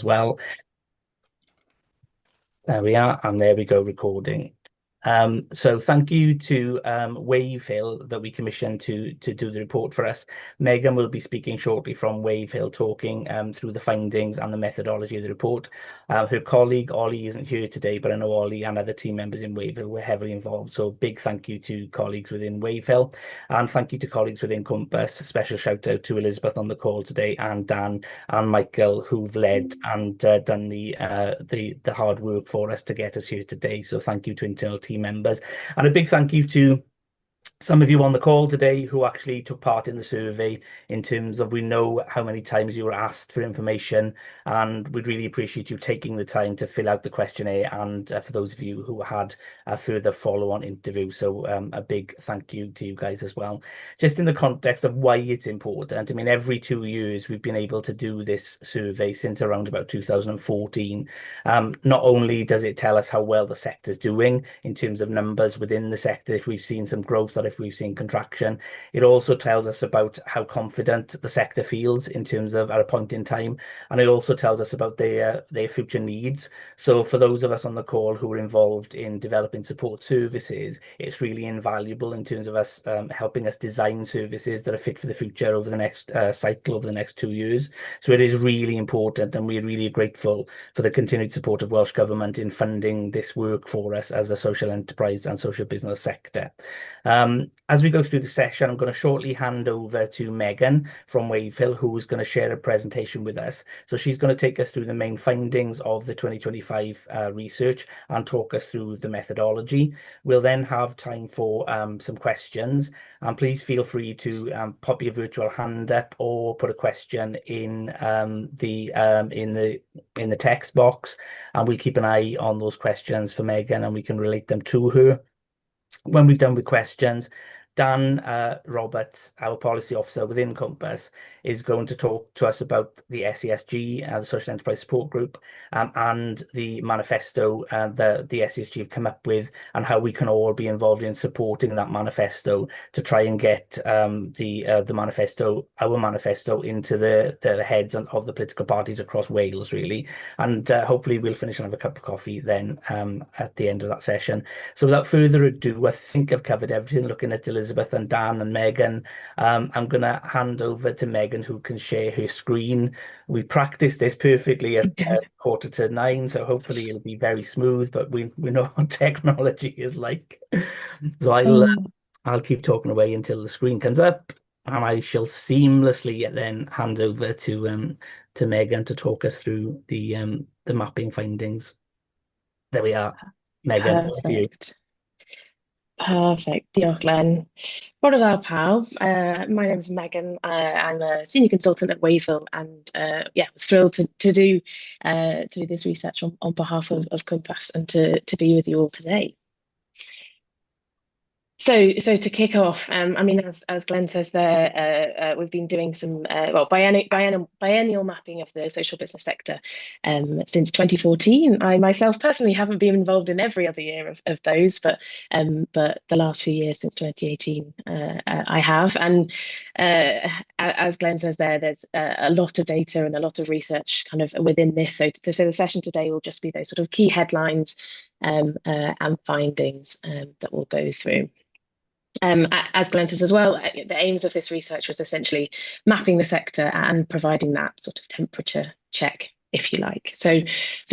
well. There we are, and there we go, recording. So thank you to Wave Hill that we commissioned to do the report for us. Megan will be speaking shortly from Wave Hill, talking through the findings and the methodology of the report. Her colleague Ollie isn't here today, but I know Ollie and other team members in Wave Hill were heavily involved. So big thank you to colleagues within Wave Hill, and thank you to colleagues within Compass. Special shout out to Elizabeth on the call today, and Dan and Michael, who've led and done the hard work for us to get us here today. So thank you to internal team members, and a big thank you to some of you on the call today who actually took part in the survey, in terms of, we know how many times you were asked for information, and we'd really appreciate you taking the time to fill out the questionnaire, and for those of you who had a further follow-on interview. So a big thank you to you guys as well. Just in the context of why it's important, I mean, every 2 years we've been able to do this survey since around about 2014. Not only does it tell us how well the sector's doing in terms of numbers within the sector, if we've seen some growth or if we've seen contraction, it also tells us about how confident the sector feels in terms of at a point in time, and it also tells us about their future needs. So for those of us on the call who are involved in developing support services, it's really invaluable in terms of us helping us design services that are fit for the future over the next cycle, over the next 2 years. So it is really important, and we're really grateful for the continued support of Welsh Government in funding this work for us as a social enterprise and social business sector. As we go through the session, I'm going to shortly hand over to Megan from Wave Hill, who is going to share a presentation with us. So she's going to take us through the main findings of the 2025 research and talk us through the methodology. We'll then have time for some questions, and please feel free to pop your virtual hand up or put a question in the text box, and we'll keep an eye on those questions for Megan, and we can relate them to her. When we've done with questions, Dan Roberts, our policy officer within Compass, is going to talk to us about the SESG, the Social Enterprise Support Group, and the manifesto the SESG have come up with, and how we can all be involved in supporting that manifesto to try and get the manifesto, our manifesto, into the heads of the political parties across Wales, really. And hopefully we'll finish and have a cup of coffee then at the end of that session. So without further ado, I think I've covered everything, looking at Elizabeth and Dan and Megan. I'm going to hand over to Megan, who can share her screen. We practiced this perfectly at 8:45, so hopefully it'll be very smooth, but we know what technology is like. So I'll keep talking away until the screen comes up, and I shall seamlessly then hand over to Megan to talk us through the mapping findings. There we are. Megan, over to you. Perfect. Perfect. Diolch, Glenn. Bore da pawb. My name is Megan. I'm a senior consultant at Wave Hill, and yeah, was thrilled to do this research on behalf of Compass, and to be with you all today. So to kick off, I mean, as Glenn says there, we've been doing some biennial mapping of the social business sector since 2014. I myself personally haven't been involved in every other year of those, but the last few years since 2018, I have. And as Glenn says there, there's a lot of data and a lot of research kind of within this. So the session today will just be those sort of key headlines and findings that we'll go through. As Glenn says as well, the aims of this research was essentially mapping the sector and providing that sort of temperature check, if you like. So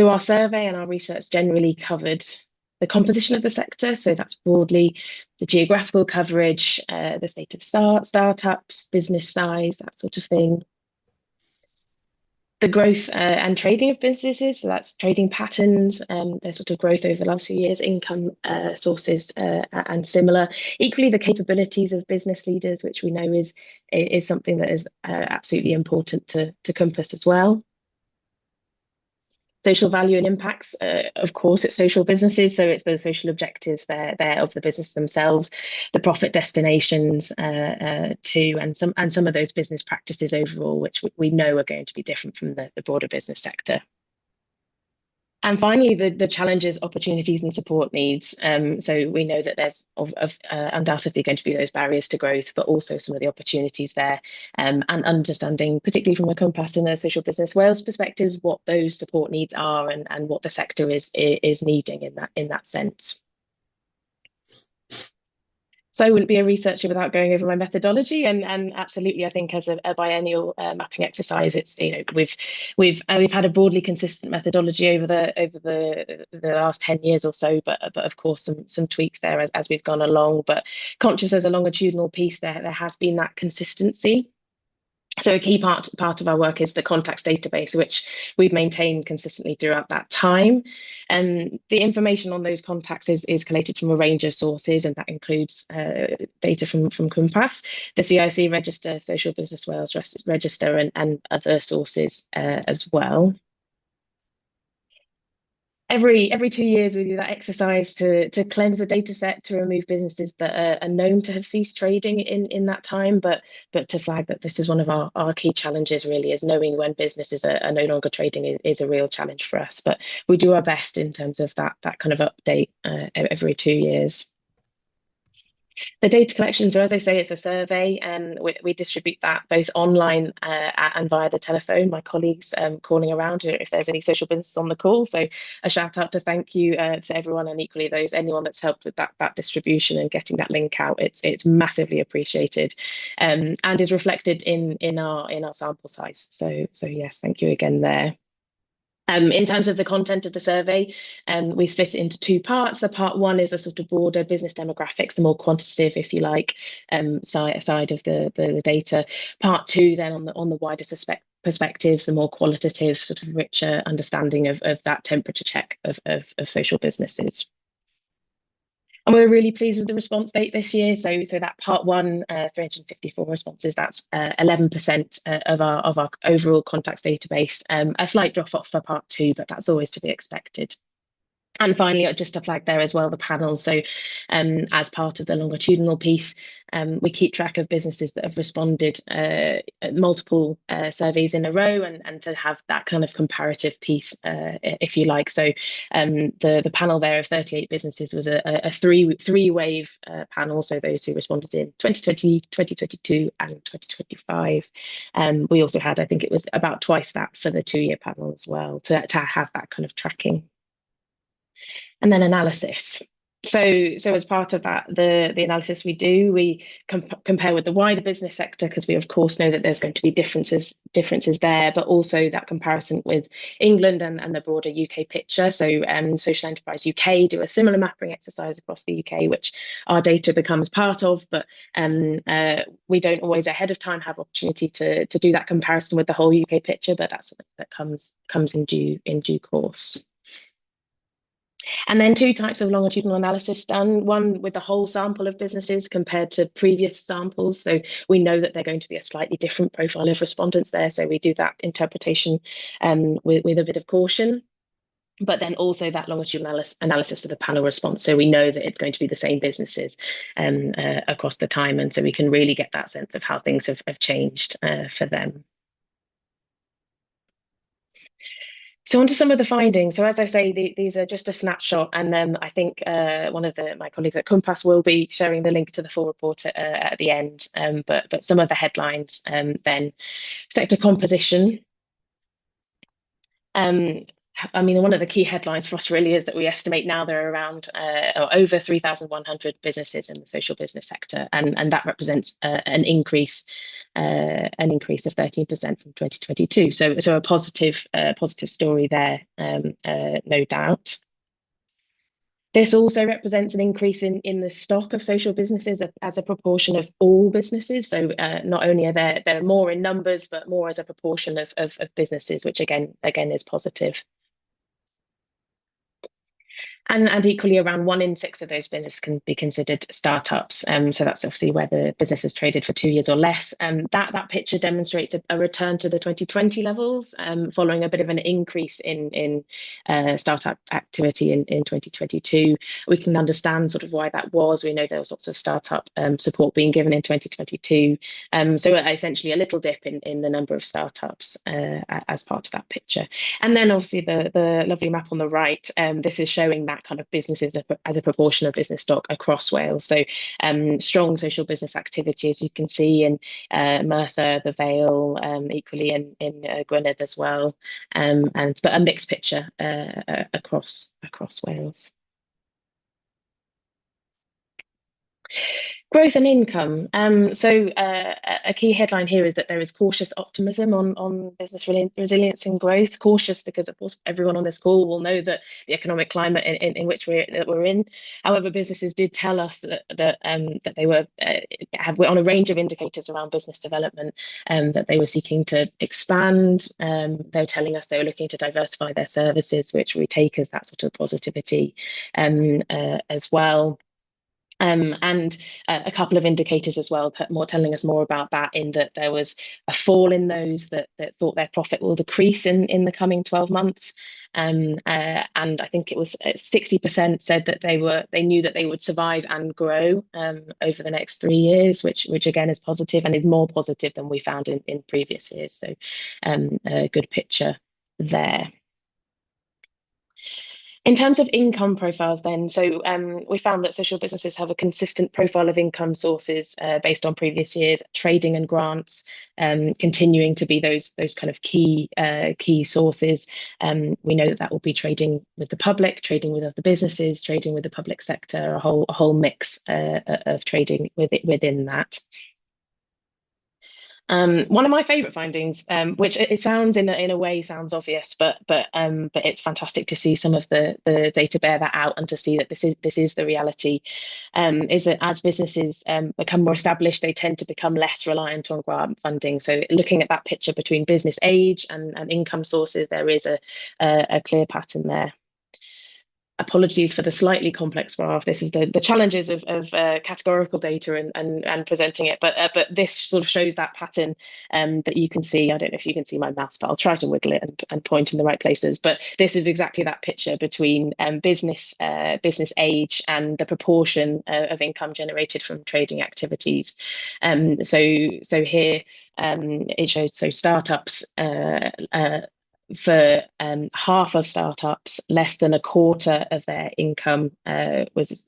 our survey and our research generally covered the composition of the sector. So that's broadly the geographical coverage, the state of startups, business size, that sort of thing. The growth and trading of businesses, so that's trading patterns, their sort of growth over the last few years, income sources, and similar. Equally, the capabilities of business leaders, which we know is something that is absolutely important to Compass as well. Social value and impacts, of course, it's social businesses, so it's the social objectives there of the business themselves, the profit destinations too, and some of those business practices overall, which we know are going to be different from the broader business sector. And finally, the challenges, opportunities, and support needs. So we know that there's undoubtedly going to be those barriers to growth, but also some of the opportunities there, and understanding, particularly from a Compass and a Social Business Wales perspectives, what those support needs are and what the sector is needing in that sense. So I wouldn't be a researcher without going over my methodology, and absolutely, I think as a biennial mapping exercise, it's we've had a broadly consistent methodology over the last 10 years or so, but of course some tweaks there as we've gone along. But conscious as a longitudinal piece, there has been that consistency. So a key part of our work is the contacts database, which we've maintained consistently throughout that time. And the information on those contacts is collated from a range of sources, and that includes data from Compass, the CIC register, Social Business Wales register, and other sources as well. Every 2 years, we do that exercise to cleanse the data set, to remove businesses that are known to have ceased trading in that time, but to flag that this is one of our key challenges, really, is knowing when businesses are no longer trading is a real challenge for us. But we do our best in terms of that kind of update every 2 years. The data collection, so as I say, it's a survey, and we distribute that both online and via the telephone. My colleagues calling around if there's any social businesses on the call. So a shout out to thank you to everyone, and equally anyone that's helped with that distribution and getting that link out. It's massively appreciated, and is reflected in our sample size. So yes, thank you again there. In terms of the content of the survey, we split it into two parts. The part one is the sort of broader business demographics, the more quantitative, if you like, side of the data. Part two, then on the wider perspectives, the more qualitative, sort of richer understanding of that temperature check of social businesses. And we're really pleased with the response rate this year. So that part one, 354 responses, that's 11% of our overall contacts database. A slight drop off for part two, but that's always to be expected. And finally, just to flag there as well, the panel. So as part of the longitudinal piece, we keep track of businesses that have responded multiple surveys in a row, and to have that kind of comparative piece, if you like. So the panel there of 38 businesses was a three-wave panel. So those who responded in 2020, 2022 and 2025. We also had, I think it was about twice that for the 2-year panel as well, to have that kind of tracking. And then analysis. So as part of that, the analysis we do, we compare with the wider business sector, because we of course know that there's going to be differences there, but also that comparison with England and the broader UK picture. So Social Enterprise UK do a similar mapping exercise across the UK, which our data becomes part of, but we don't always ahead of time have opportunity to do that comparison with the whole UK picture, but that's something that comes in due course. And then two types of longitudinal analysis done, one with the whole sample of businesses compared to previous samples. So we know that they're going to be a slightly different profile of respondents there. So we do that interpretation with a bit of caution. But then also that longitudinal analysis of the panel response. So we know that it's going to be the same businesses across the time. And so we can really get that sense of how things have changed for them. So on to some of the findings. So as I say, these are just a snapshot, and I think one of my colleagues at Compass will be sharing the link to the full report at the end. But some of the headlines then. Sector composition. I mean, one of the key headlines for us really is that we estimate now there are around over 3,100 businesses in the social business sector, and that represents an increase of 13% from 2022. So a positive story there, no doubt. This also represents an increase in the stock of social businesses as a proportion of all businesses. So not only are there more in numbers, but more as a proportion of businesses, which again is positive. And equally, around 1 in 6 of those businesses can be considered startups. So that's obviously where the business has traded for 2 years or less. That picture demonstrates a return to the 2020 levels, following a bit of an increase in startup activity in 2022. We can understand sort of why that was. We know there was lots of startup support being given in 2022. So essentially a little dip in the number of startups as part of that picture. And then obviously the lovely map on the right, this is showing that kind of businesses as a proportion of business stock across Wales. So strong social business activity, as you can see, in Merthyr, the Vale, equally in Gwynedd as well, but a mixed picture across Wales. Growth and income. So a key headline here is that there is cautious optimism on business resilience and growth. Cautious because, of course, everyone on this call will know that the economic climate in which we're in. However, businesses did tell us that they were on a range of indicators around business development, that they were seeking to expand. They were telling us they were looking to diversify their services, which we take as that sort of positivity as well. And a couple of indicators as well, telling us more about that, in that there was a fall in those that thought their profit will decrease in the coming 12 months. And I think it was 60% said that they knew that they would survive and grow over the next 3 years, which again is positive and is more positive than we found in previous years. So a good picture there. In terms of income profiles then, so we found that social businesses have a consistent profile of income sources based on previous years, trading and grants continuing to be those kind of key sources. We know that will be trading with the public, trading with other businesses, trading with the public sector, a whole mix of trading within that. One of my favourite findings, which it sounds in a way sounds obvious, but it's fantastic to see some of the data bear that out, and to see that this is the reality, is that as businesses become more established, they tend to become less reliant on grant funding. So looking at that picture between business age and income sources, there is a clear pattern there. Apologies for the slightly complex graph. This is the challenges of categorical data and presenting it, but this sort of shows that pattern that you can see. I don't know if you can see my mouse, but I'll try to wiggle it and point in the right places. But this is exactly that picture between business age and the proportion of income generated from trading activities. So here it shows startups. For half of startups, less than a quarter of their income was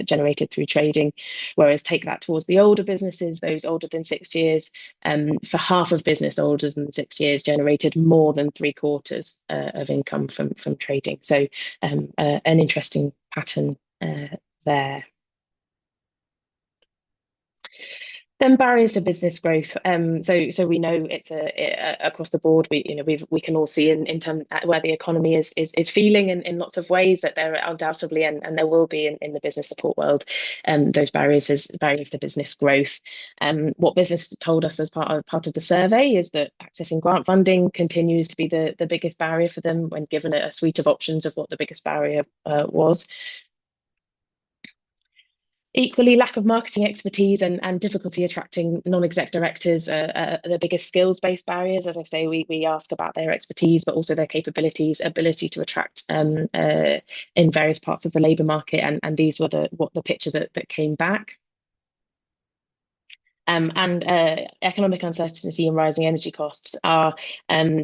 generated through trading. Whereas take that towards the older businesses, those older than 6 years, for half of business older than 6 years, generated more than 3/4 of income from trading. So an interesting pattern there. Then barriers to business growth. So we know it's across the board. We can all see in terms where the economy is feeling in lots of ways, that there are undoubtedly and there will be in the business support world those barriers to business growth. What business told us as part of the survey is that accessing grant funding continues to be the biggest barrier for them when given a suite of options of what the biggest barrier was. Equally, lack of marketing expertise and difficulty attracting non-exec directors are the biggest skills-based barriers. As I say, we ask about their expertise, but also their capabilities, ability to attract in various parts of the labour market, and these were the picture that came back. And economic uncertainty and rising energy costs are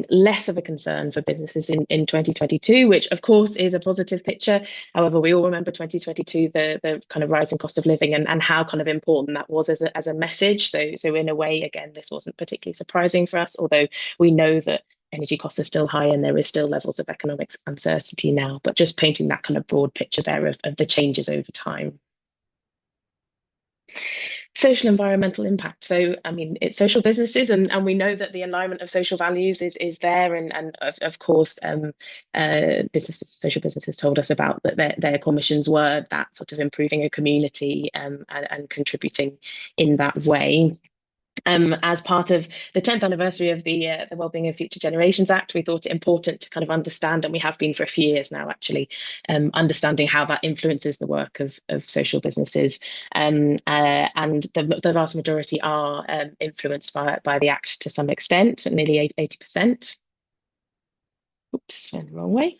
less of a concern for businesses in 2022, which of course is a positive picture. However, we all remember 2022, the kind of rising cost of living and how kind of important that was as a message. So in a way, again, this wasn't particularly surprising for us, although we know that energy costs are still high and there is still levels of economic uncertainty now, but just painting that kind of broad picture there of the changes over time. Social environmental impact. So, I mean, it's social businesses, and we know that the alignment of social values is there, and of course, social businesses told us about that their core missions were that sort of improving a community and contributing in that way. As part of the 10th anniversary of the Wellbeing of Future Generations Act, we thought it important to kind of understand, and we have been for a few years now actually, understanding how that influences the work of social businesses. And the vast majority are influenced by the Act to some extent, nearly 80%. Oops, went the wrong way.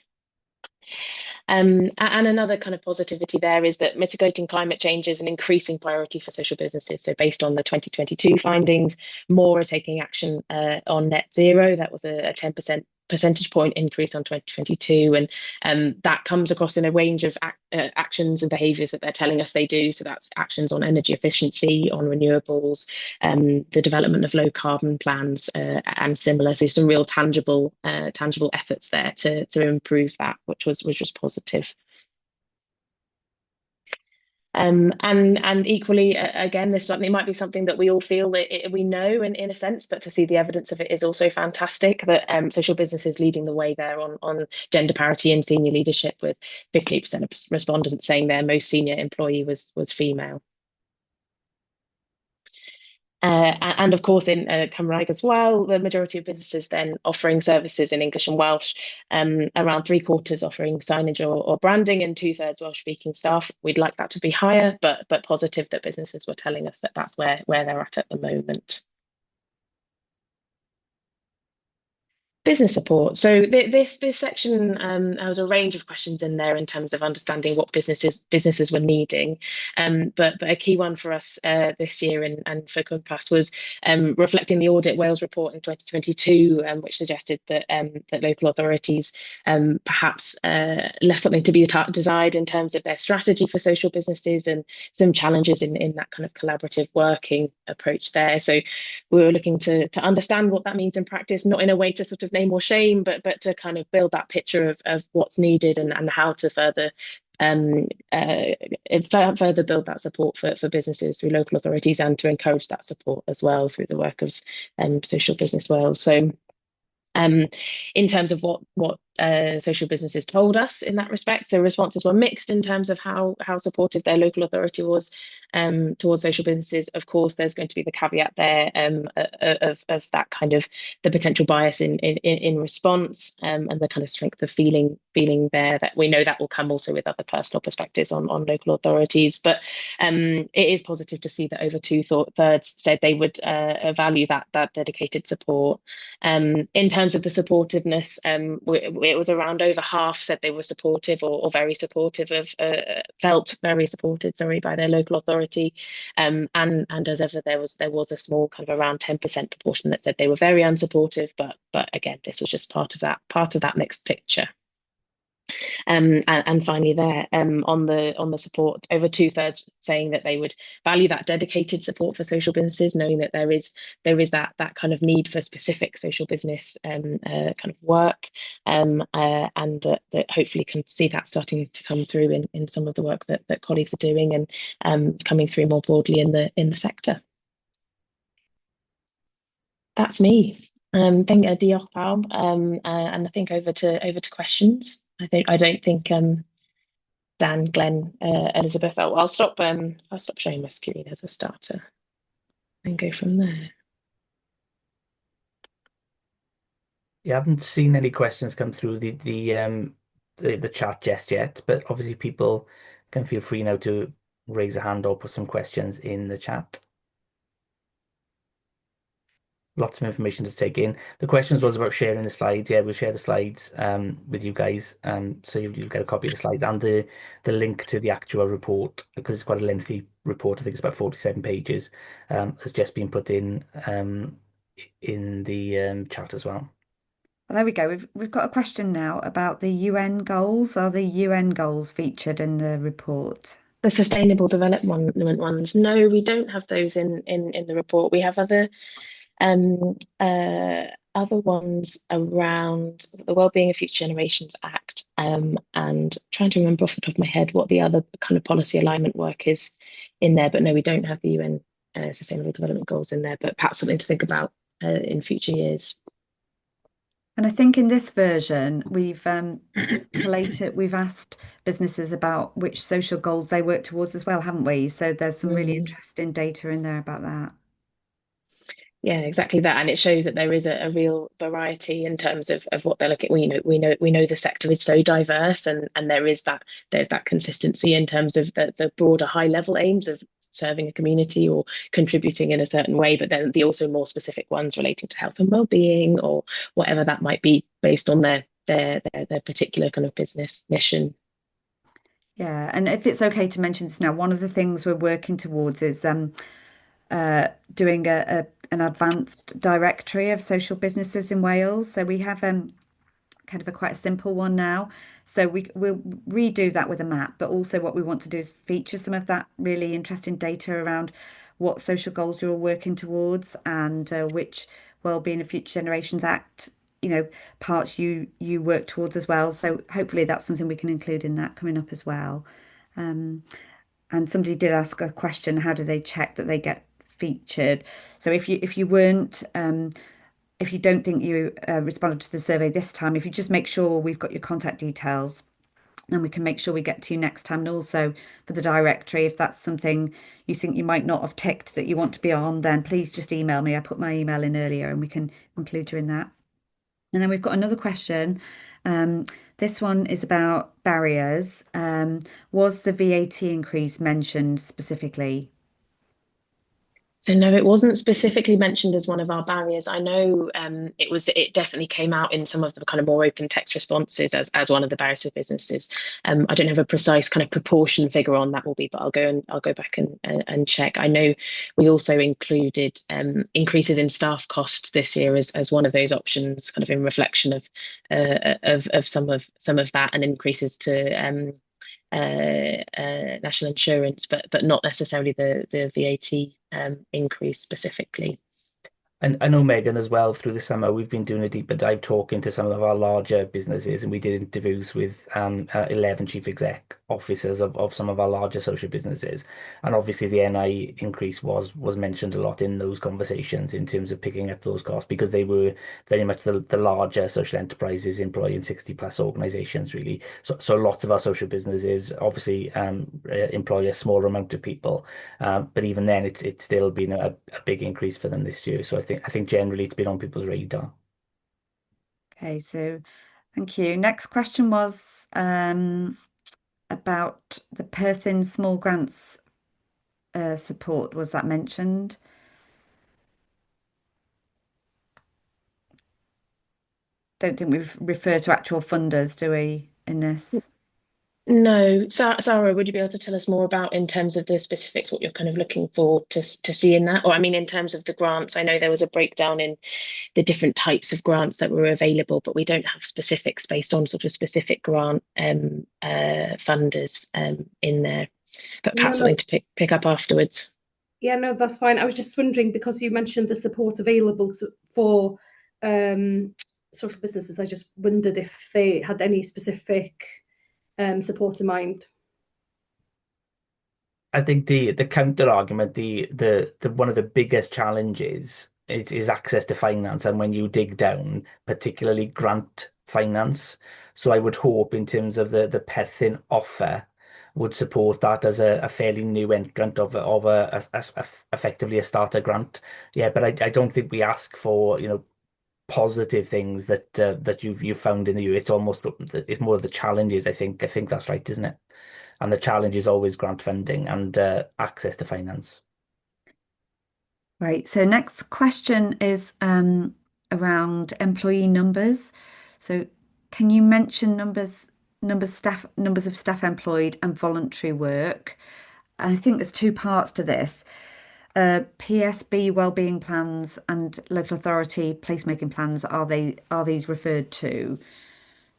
And another kind of positivity there is that mitigating climate change is an increasing priority for social businesses. So based on the 2022 findings, more are taking action on net zero. That was a 10% percentage point increase on 2022. And that comes across in a range of actions and behaviours that they're telling us they do. So that's actions on energy efficiency, on renewables, the development of low carbon plans and similar. So some real tangible efforts there to improve that, which was positive. And equally, again, this it might be something that we all feel that we know in a sense, but to see the evidence of it is also fantastic. That social businesses leading the way there on gender parity in senior leadership, with 50% of respondents saying their most senior employee was female. And of course, in Cymraeg as well, the majority of businesses then offering services in English and Welsh, around 3/4 offering signage or branding, and 2/3 Welsh-speaking staff. We'd like that to be higher, but positive that businesses were telling us that that's where they're at the moment. Business support. So this section, there was a range of questions in there in terms of understanding what businesses were needing. But a key one for us this year and for Compass was reflecting the Audit Wales report in 2022, which suggested that that local authorities perhaps left something to be desired in terms of their strategy for social businesses, and some challenges in that kind of collaborative working approach there. So we were looking to understand what that means in practice, not in a way to sort of name or shame, but to kind of build that picture of what's needed, and how to further build that support for businesses through local authorities, and to encourage that support as well through the work of Social Business Wales. So in terms of what social businesses told us in that respect, so responses were mixed in terms of how supportive their local authority was towards social businesses. Of course, there's going to be the caveat there of that kind of the potential bias in response, and the kind of strength of feeling there, that we know that will come also with other personal perspectives on local authorities. But it is positive to see that over 2/3 said they would value that dedicated support. In terms of the supportiveness, it was around over half said they were supportive or very supportive of, felt very supported, sorry, by their local authority. And as ever, there was a small kind of around 10% proportion that said they were very unsupportive, but again, this was just part of that mixed picture. And finally there, on the support, over 2/3 saying that they would value that dedicated support for social businesses, knowing that there is that kind of need for specific social business kind of work, and that hopefully can see that starting to come through in some of the work that colleagues are doing, and coming through more broadly in the sector. That's me. Thank diolch pawb, and I think over to questions. I don't think Dan, Glenn, Elizabeth. I'll stop showing my screen as a starter and go from there. You haven't seen any questions come through the chat just yet, but obviously people can feel free now to raise a hand or put some questions in the chat. Lots of information to take in. The questions was about sharing the slides. Yeah, we'll share the slides with you guys. So you'll get a copy of the slides and the link to the actual report, because it's quite a lengthy report. I think it's about 47 pages. Has just been put in the chat as well. Well, there we go. We've got a question now about the UN goals. Are the UN goals featured in the report? The Sustainable Development ones. No, we don't have those in the report. We have other ones around the Wellbeing of Future Generations Act, and trying to remember off the top of my head what the other kind of policy alignment work is in there. But no, we don't have the UN Sustainable Development Goals in there, but perhaps something to think about in future years. And I think in this version, we've asked businesses about which social goals they work towards as well, haven't we? So there's some really interesting data in there about that. Yeah, exactly that, and it shows that there is a real variety in terms of what they're looking. We know the sector is so diverse, and there's that consistency in terms of the broader high level aims of serving a community or contributing in a certain way, but then the also more specific ones relating to health and well-being or whatever that might be based on their particular kind of business mission. Yeah, and if it's okay to mention this now, one of the things we're working towards is doing an advanced directory of social businesses in Wales. So we have kind of a quite a simple one now. So we'll redo that with a map, but also what we want to do is feature some of that really interesting data around what social goals you're working towards and which Wellbeing of Future Generations Act, parts you work towards as well. So hopefully that's something we can include in that coming up as well. Um, and somebody did ask a question, how do they check that they get featured? So if you weren't if you don't think you responded to the survey this time, if you just make sure we've got your contact details, then we can make sure we get to you next time. And also for the directory, if that's something you think you might not have ticked that you want to be on, then please just email me. I put my email in earlier and we can include you in that. And then we've got another question. Um, this one is about barriers. Was the VAT increase mentioned specifically? So no, it wasn't specifically mentioned as one of our barriers. I know it definitely came out in some of the kind of more open text responses as one of the barriers for businesses. I don't have a precise kind of proportion figure on that will be, but I'll go back and check. I know we also included increases in staff costs this year as one of those options, kind of in reflection of some of that and increases to national insurance, but not necessarily the VAT increase specifically. And I know Megan as well through the summer, we've been doing a deeper dive talking to some of our larger businesses, and we did interviews with 11 chief exec officers of some of our larger social businesses. And obviously the NI increase was mentioned a lot in those conversations in terms of picking up those costs because they were very much the larger social enterprises employing 60 plus organizations really. So lots of our social businesses obviously employ a smaller amount of people. But even then, it's still been a big increase for them this year. So I think generally it's been on people's radar. Okay, so thank you. Next question was about the Perthin small grants support. Was that mentioned? Don't think we refer to actual funders, do we, in this? No, Sarah, would you be able to tell us more about in terms of the specifics, what you're kind of looking for to see in that? Or I mean, in terms of the grants, I know there was a breakdown in the different types of grants that were available, but we don't have specifics based on sort of specific grant funders in there. But No, perhaps something to pick up afterwards. yeah, no, that's fine. I was just wondering because you mentioned the support available for social businesses. I just wondered if they had any specific support in mind. I think the counter argument, the one of the biggest challenges is access to finance, and when you dig down, particularly grant finance. So I would hope in terms of the Perthyn offer would support that as a fairly new entrant of effectively a starter grant. Yeah, but I don't think we ask for, positive things that you've found in the US. It's more of the challenges, I think. I think that's right, isn't it? And the challenge is always grant funding and access to finance. Right. So next question is around employee numbers. So can you mention numbers of staff employed and voluntary work? I think there's two parts to this. PSB wellbeing plans and local authority placemaking plans, are these referred to?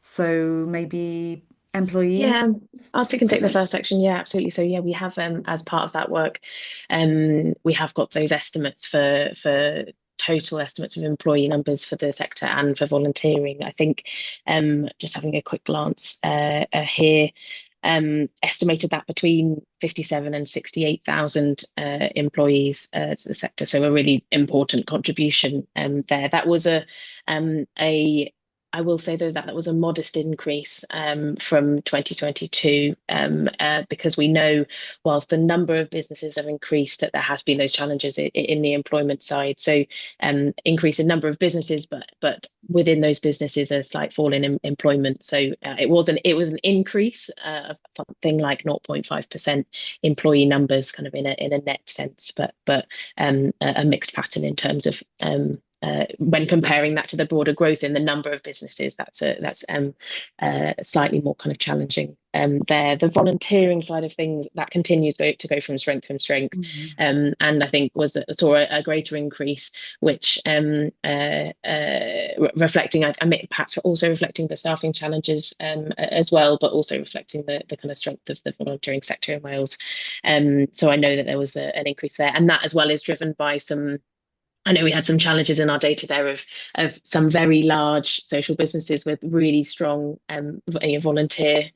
So maybe employees? Yeah, I'll take and take the first section. Yeah, absolutely. So yeah, we have as part of that work, we have got those estimates for total estimates of employee numbers for the sector and for volunteering. I think just having a quick glance here, estimated that between 57 and 68,000 employees to the sector. So a really important contribution there. That was a I will say though that that was a modest increase from 2022 because we know whilst the number of businesses have increased that there has been those challenges in the employment side. So increase in number of businesses, but within those businesses a slight fall in employment. So it was an increase of something like 0.5% employee numbers, kind of in a net sense, but a mixed pattern in terms of when comparing that to the broader growth in the number of businesses, that's slightly more kind of challenging. There, the volunteering side of things that continues to go from strength to strength, and I think saw a greater increase, which reflecting, I mean, perhaps also reflecting the staffing challenges as well, but also reflecting the kind of strength of the volunteering sector in Wales. So I know that there was an increase there, and that as well is driven by some. I know we had some challenges in our data there of some very large social businesses with really strong volunteer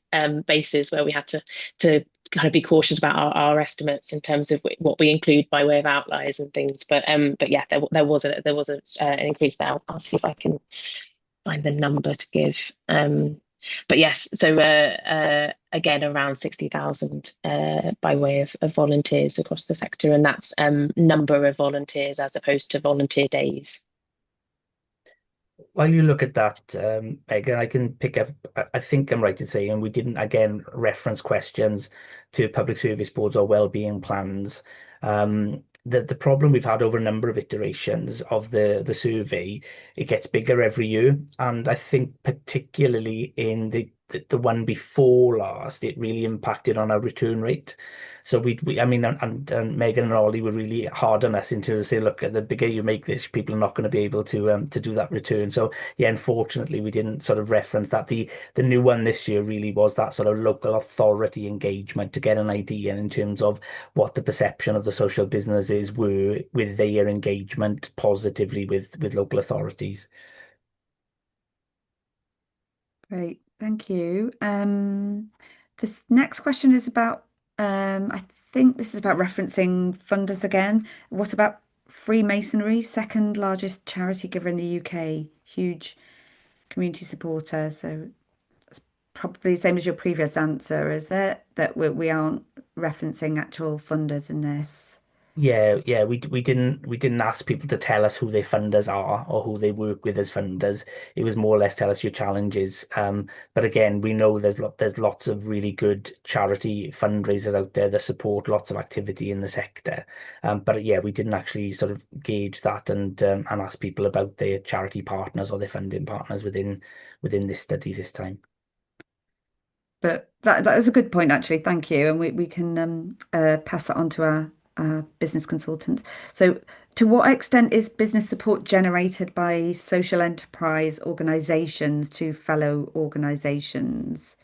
bases where we had to kind of be cautious about our estimates in terms of what we include by way of outliers and things. But yeah, there was an increase there. I'll see if I can find the number to give. But yes, so again, around 60,000 by way of volunteers across the sector, and that's number of volunteers as opposed to volunteer days. While you look at that, Megan, I can pick up, I think I'm right in saying we didn't, again, reference questions to public service boards or wellbeing plans. The problem we've had over a number of iterations of the survey, it gets bigger every year. And I think particularly in the one before last, it really impacted on our return rate. So I mean, and Megan and Ollie were really hard on us in terms of saying, look, the bigger you make this, people are not going to be able to do that return. So yeah, unfortunately, we didn't sort of reference that. The new one this year really was that sort of local authority engagement to get an idea in terms of what the perception of the social businesses were with their engagement positively with local authorities. Great, thank you. This next question is about, I think this is about referencing funders again. What about Freemasonry, second largest charity giver in the UK, huge community supporter? So it's probably the same as your previous answer, is it? That we aren't referencing actual funders in this. Yeah, we didn't ask people to tell us who their funders are or who they work with as funders. It was more or less tell us your challenges. But again, we know there's lots of really good charity fundraisers out there that support lots of activity in the sector. But yeah, we didn't actually sort of gauge that and ask people about their charity partners or their funding partners within this study this time. But that is a good point, actually. Thank you, and we can pass that on to our business consultants. So, to what extent is business support generated by social enterprise organisations to fellow organisations?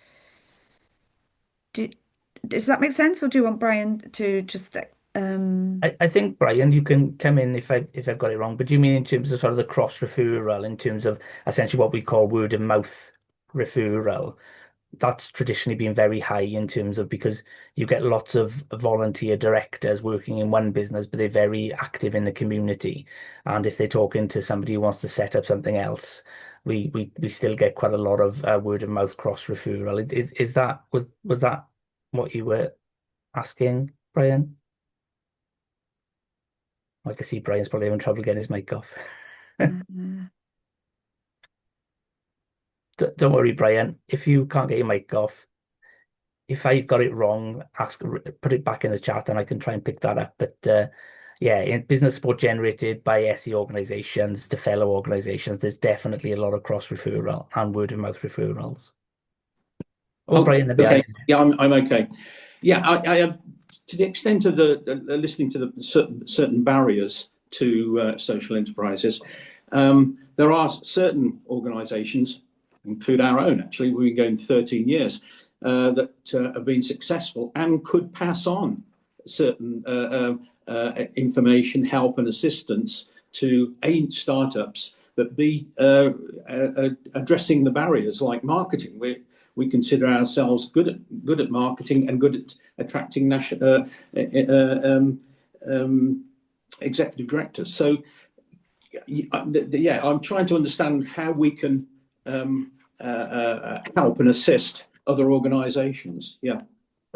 Does that make sense, or do you want Brian to just? I think, Brian, you can come in if I've got it wrong, but do you mean in terms of sort of the cross referral, in terms of essentially what we call word of mouth referral? That's traditionally been very high in terms of because you get lots of volunteer directors working in one business, but they're very active in the community. And if they're talking to somebody who wants to set up something else, we still get quite a lot of word of mouth cross referral. Was that what you were asking, Brian? I can see Brian's probably having trouble getting his mic off. Don't worry, Brian. If you can't get your mic off, if I've got it wrong, put it back in the chat and I can try and pick that up. But yeah, in business support generated by SE organisations to fellow organisations, there's definitely a lot of cross referral and word of mouth referrals. Oh, Brian, okay. Yeah, I'm okay. Yeah, I to the extent of the listening to the certain barriers to social enterprises, there are certain organisations, include our own, actually, we've been going 13 years, that have been successful and could pass on certain information, help and assistance to startups that be addressing the barriers like marketing. We consider ourselves good at marketing and good at attracting executive directors. So yeah, I'm trying to understand how we can help and assist other organisations. Yeah.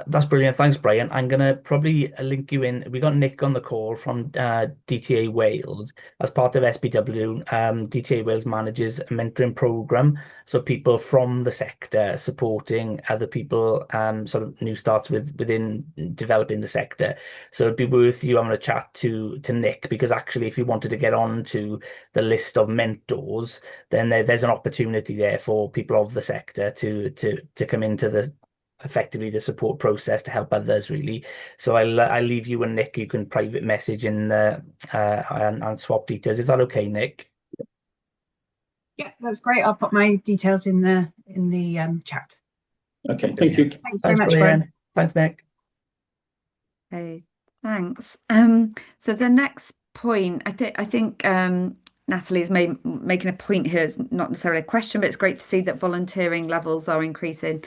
That's brilliant. Thanks, Brian. I'm gonna probably link you in. We got Nick on the call from DTA Wales as part of SPW. DTA Wales manages a mentoring program, so people from the sector supporting other people, sort of new starts within developing the sector. So it'd be worth you having a chat to Nick, because actually, if you wanted to get on to the list of mentors, then there's an opportunity there for people of the sector to come into the effectively the support process to help others, really. So I'll leave you and Nick. You can private message in and swap details. Is that okay, Nick? Yeah, that's great. I'll put my details in the chat. Okay, thank you. Thanks very much, Brian. Brian. Thanks, Nick. Okay, thanks. So the next point, I think Natalie is making a point here. It's not necessarily a question, but it's great to see that volunteering levels are increasing.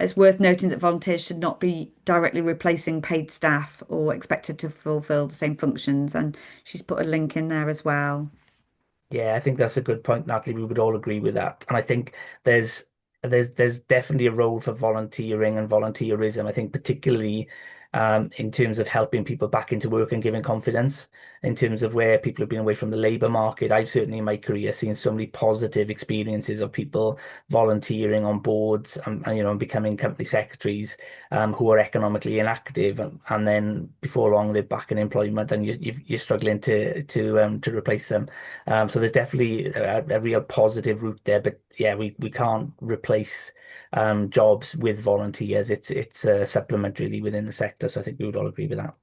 It's worth noting that volunteers should not be directly replacing paid staff or expected to fulfill the same functions. And she's put a link in there as well. Yeah, I think that's a good point, Natalie. We would all agree with that. And I think there's definitely a role for volunteering and volunteerism. I think particularly in terms of helping people back into work and giving confidence, in terms of where people have been away from the labour market. I've certainly in my career seen so many positive experiences of people volunteering on boards and becoming company secretaries who are economically inactive, and then before long they're back in employment, and you're struggling to replace them. So there's definitely a real positive route there, but yeah, we can't replace jobs with volunteers. It's a supplement really within the sector. So I think we would all agree with that.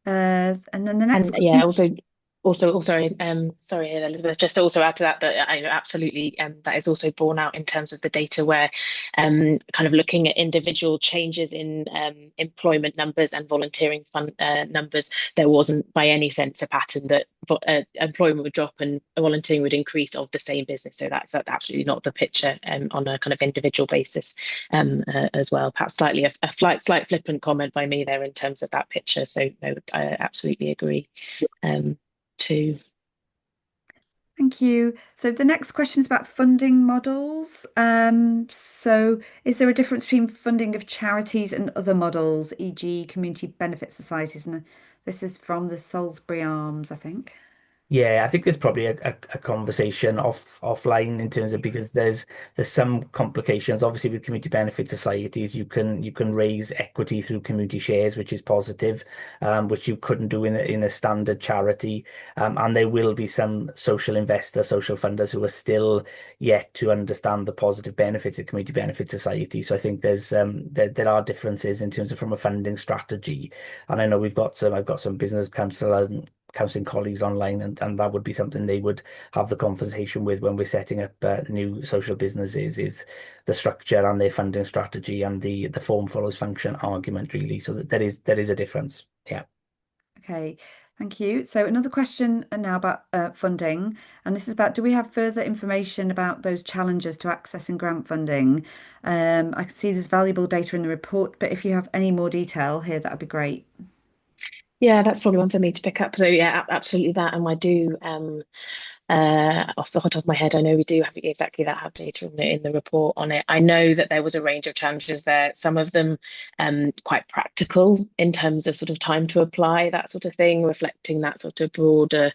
And then the next And yeah, sorry, Elizabeth, just to also add to that I absolutely that is also borne out in terms of the data, where kind of looking at individual changes in employment numbers and volunteering fund numbers, there wasn't by any sense a pattern that employment would drop and volunteering would increase of the same business. So that's absolutely not the picture on a kind of individual basis as well. Perhaps slightly a slight flippant comment by me there in terms of that picture. So no, I absolutely agree. Too. Thank you. So the next question is about funding models. So is there a difference between funding of charities and other models, e.g. community benefit societies? And this is from the Salisbury Arms, I think. Yeah, I think there's probably a conversation offline in terms of, because there's some complications. Obviously, with community benefit societies, you can raise equity through community shares, which is positive, which you couldn't do in a standard charity. And there will be some social investors, social funders who are still yet to understand the positive benefits of community benefit society. So I think there are differences in terms of from a funding strategy. And I know I've got some business counselling colleagues online, and that would be something they would have the conversation with when we're setting up new social businesses, is the structure and their funding strategy and the form follows function argument, really. So that there is a difference. Yeah. Okay, thank you. So another question now about funding, and this is about, do we have further information about those challenges to accessing grant funding? I can see there's valuable data in the report, but if you have any more detail here, that would be great. Yeah, that's probably one for me to pick up. So yeah, absolutely that. And I do, off the top of my head, I know we do have exactly that, have data in the report on it. I know that there was a range of challenges there, some of them quite practical in terms of sort of time to apply, that sort of thing, reflecting that sort of broader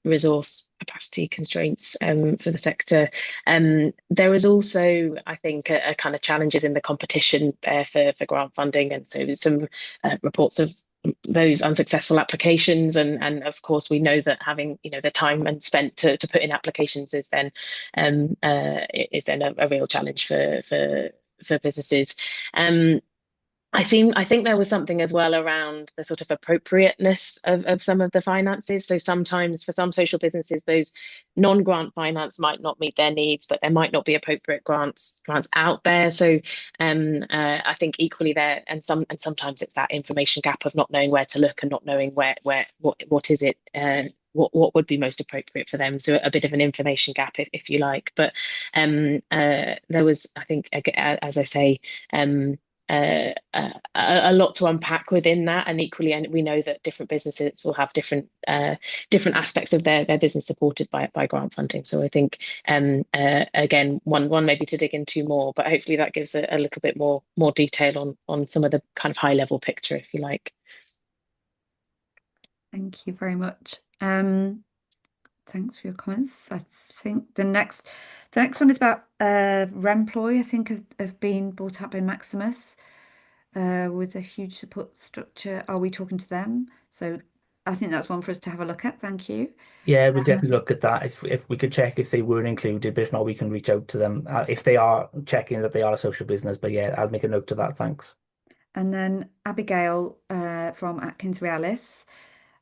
resource capacity constraints for the sector. There was also, I think, a kind of challenges in the competition there for grant funding, and so some reports of those unsuccessful applications, and of course we know that having the time and spent to put in applications is then a real challenge for businesses. I think there was something as well around the sort of appropriateness of some of the finances. So sometimes for some social businesses, those non-grant finance might not meet their needs, but there might not be appropriate grants out there. So I think equally there, and sometimes it's that information gap of not knowing where to look and not knowing what is it. What would be most appropriate for them. So a bit of an information gap, if you like. But there was, I think, as I say, a lot to unpack within that, and equally, and we know that different businesses will have different aspects of their business supported by grant funding. So I think again, one maybe to dig into more, but hopefully that gives a little bit more detail on some of the kind of high level picture, if you like. Thank you very much. Thanks for your comments. I think the next one is about Remploy, I think, have been brought up by Maximus with a huge support structure. Are we talking to them? So I think that's one for us to have a look at. Thank you. Yeah, we'll definitely look at that. If we could check if they weren't included, but if not, we can reach out to them if they are checking that they are a social business. But yeah, I'll make a note of that. Thanks. And then Abigail from Atkins Realis.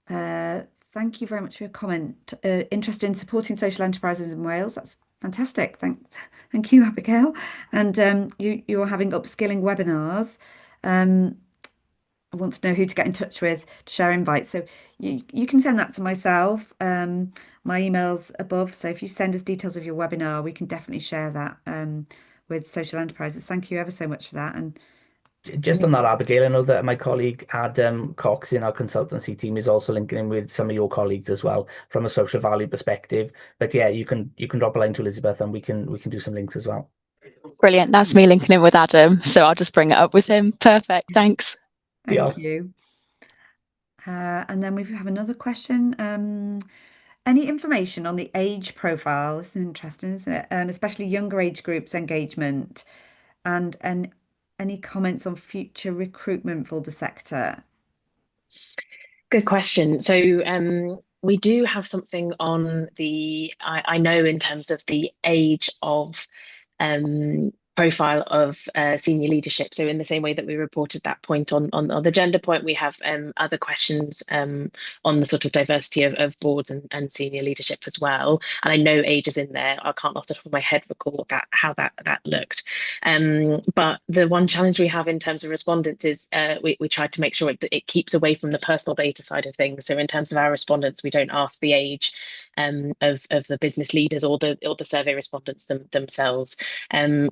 Thank you very much for your comment. Interested in supporting social enterprises in Wales. That's fantastic. Thank you, Abigail. And you're having upskilling webinars. I want to know who to get in touch with to share invites. So you can send that to myself. My email's above. So if you send us details of your webinar, we can definitely share that with social enterprises. Thank you ever so much for that. And just on that, Abigail, I know that my colleague Adam Cox in our consultancy team is also linking in with some of your colleagues as well from a social value perspective. But yeah, you can drop a line to Elizabeth and we can do some links as well. Brilliant. That's me linking in with Adam. So I'll just bring it up with him. Perfect. Thanks. Thank you. And then we have another question. Any information on the age profile? This is interesting, isn't it? Especially younger age groups engagement and any comments on future recruitment for the sector? Good question. So we do have something on I know in terms of the age of profile of senior leadership. So in the same way that we reported that point on the gender point, we have other questions on the sort of diversity of boards and senior leadership as well. And I know age is in there. I can't off the top of my head recall how that looked. But the one challenge we have in terms of respondents is we tried to make sure it keeps away from the personal data side of things. So in terms of our respondents, we don't ask the age of the business leaders or the survey respondents themselves.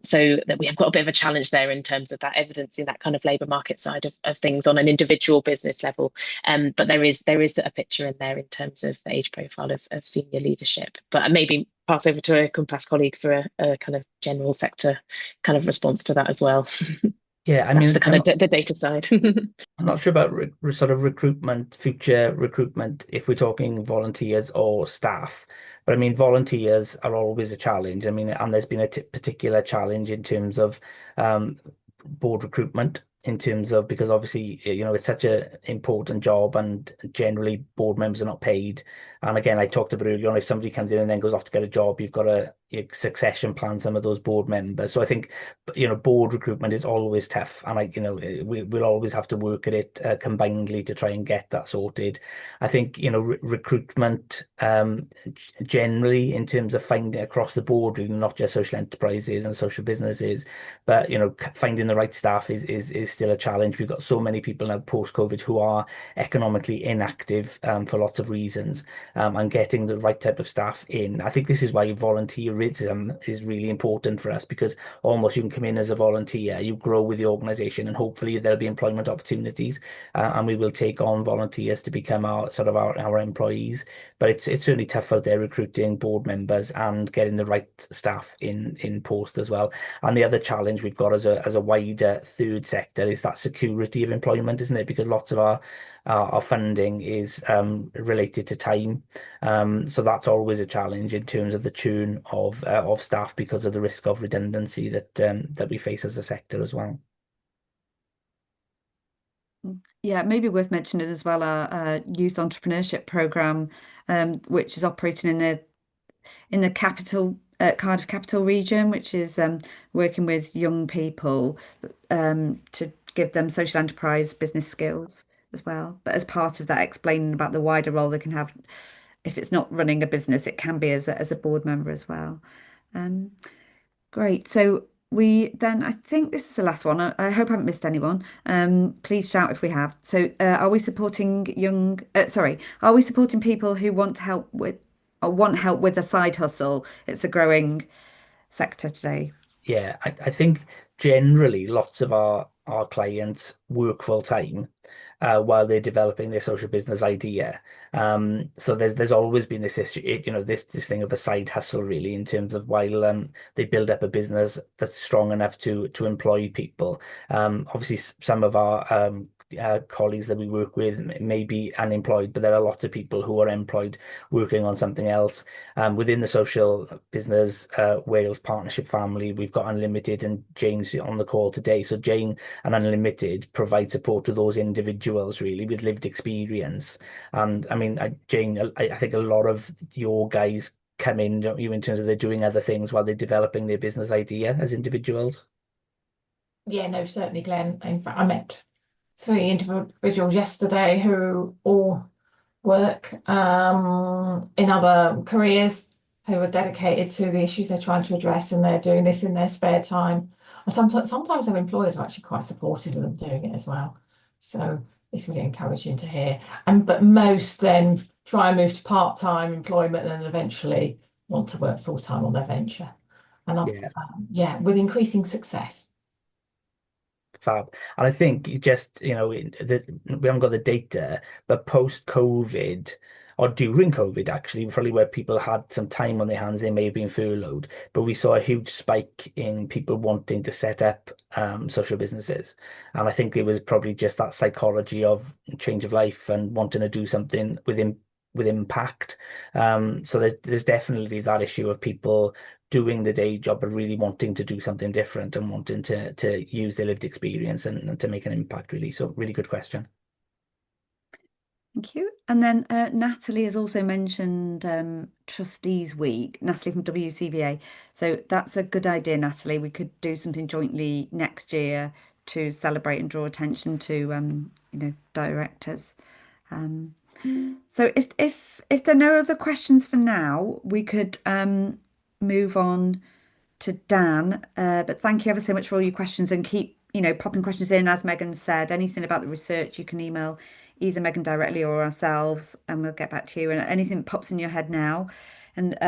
So that we have got a bit of a challenge there in terms of that evidencing that kind of labour market side of things on an individual business level. But there is a picture in there in terms of the age profile of senior leadership. But maybe pass over to a Compass colleague for a kind of general sector kind of response to that as well. Yeah, I That's mean, the kind of the data side. I'm not sure about sort of future recruitment, if we're talking volunteers or staff. But I mean, volunteers are always a challenge. I mean, and there's been a particular challenge in terms of board recruitment, in terms of, because obviously, it's such an important job and generally board members are not paid. And again, I talked about earlier on, if somebody comes in and then goes off to get a job, you've got to succession plan some of those board members. So I think, board recruitment is always tough. And we'll always have to work at it combinedly to try and get that sorted. I think, recruitment generally in terms of finding across the board, really, not just social enterprises and social businesses, but, finding the right staff is still a challenge. We've got so many people now post-COVID who are economically inactive for lots of reasons. And getting the right type of staff in. I think this is why volunteerism is really important for us, because almost you can come in as a volunteer, you grow with the organisation, and hopefully there'll be employment opportunities, and we will take on volunteers to become our employees. But it's certainly tough out there recruiting board members and getting the right staff in post as well. And the other challenge we've got as a wider third sector is that security of employment, isn't it? Because lots of our funding is related to time. So that's always a challenge in terms of the churn of staff because of the risk of redundancy that we face as a sector as well. Yeah, maybe worth mentioning as well our youth entrepreneurship program, which is operating in the capital Cardiff capital region, which is working with young people to give them social enterprise business skills as well. But as part of that, explaining about the wider role they can have if it's not running a business, it can be as a board member as well. Great. So I think this is the last one. I hope I haven't missed anyone. Please shout if we have. So are we supporting are we supporting people who want help with a side hustle? It's a growing sector today. Yeah, I think generally lots of our our clients work full time while they're developing their social business idea. So there's always been this issue, this thing of a side hustle really in terms of while they build up a business that's strong enough to employ people. Obviously, some of our colleagues that we work with may be unemployed, but there are lots of people who are employed working on something else. Within the social business Wales partnership family, we've got Unlimited and Jane's on the call today. So Jane and Unlimited provide support to those individuals really with lived experience. And I mean, Jane, I think a lot of your guys come in, don't you, in terms of they're doing other things while they're developing their business idea as individuals? Yeah, no, certainly, Glenn. In fact, I met 3 individuals yesterday who all work in other careers, who are dedicated to the issues they're trying to address, and they're doing this in their spare time. And sometimes their employers are actually quite supportive of them doing it as well. So it's really encouraging to hear. But most then try and move to part-time employment and then eventually want to work full-time on their venture. And yeah, with increasing success. Fab. And I think we haven't got the data, but post-COVID or during COVID, actually, probably where people had some time on their hands, they may have been furloughed, but we saw a huge spike in people wanting to set up social businesses. And I think it was probably just that psychology of change of life and wanting to do something with impact. So there's definitely that issue of people doing the day job, but really wanting to do something different and wanting to use their lived experience and to make an impact, really. So really good question. Thank you. And then Natalie has also mentioned Trustees Week, Natalie from WCVA. So that's a good idea, Natalie. We could do something jointly next year to celebrate and draw attention to directors. So if there are no other questions for now, we could move on to Dan. But thank you ever so much for all your questions, and keep popping questions in. As Megan said, anything about the research you can email either Megan directly or ourselves, and we'll get back to you. And anything that pops in your head now, and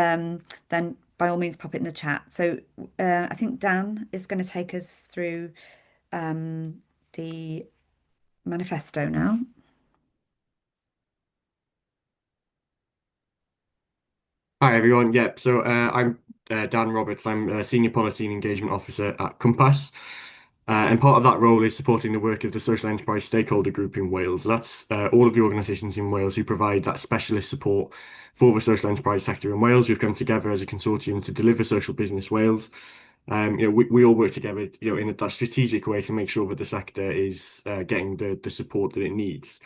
then by all means pop it in the chat. So I think Dan is going to take us through the manifesto now. Hi everyone. Yeah, so I'm Dan Roberts. I'm a Senior Policy and Engagement Officer at Compass. And part of that role is supporting the work of the Social Enterprise Stakeholder Group in Wales. That's all of the organisations in Wales who provide that specialist support for the social enterprise sector in Wales. We've come together as a consortium to deliver Social Business Wales. We all work together, in that strategic way to make sure that the sector is getting the support that it needs.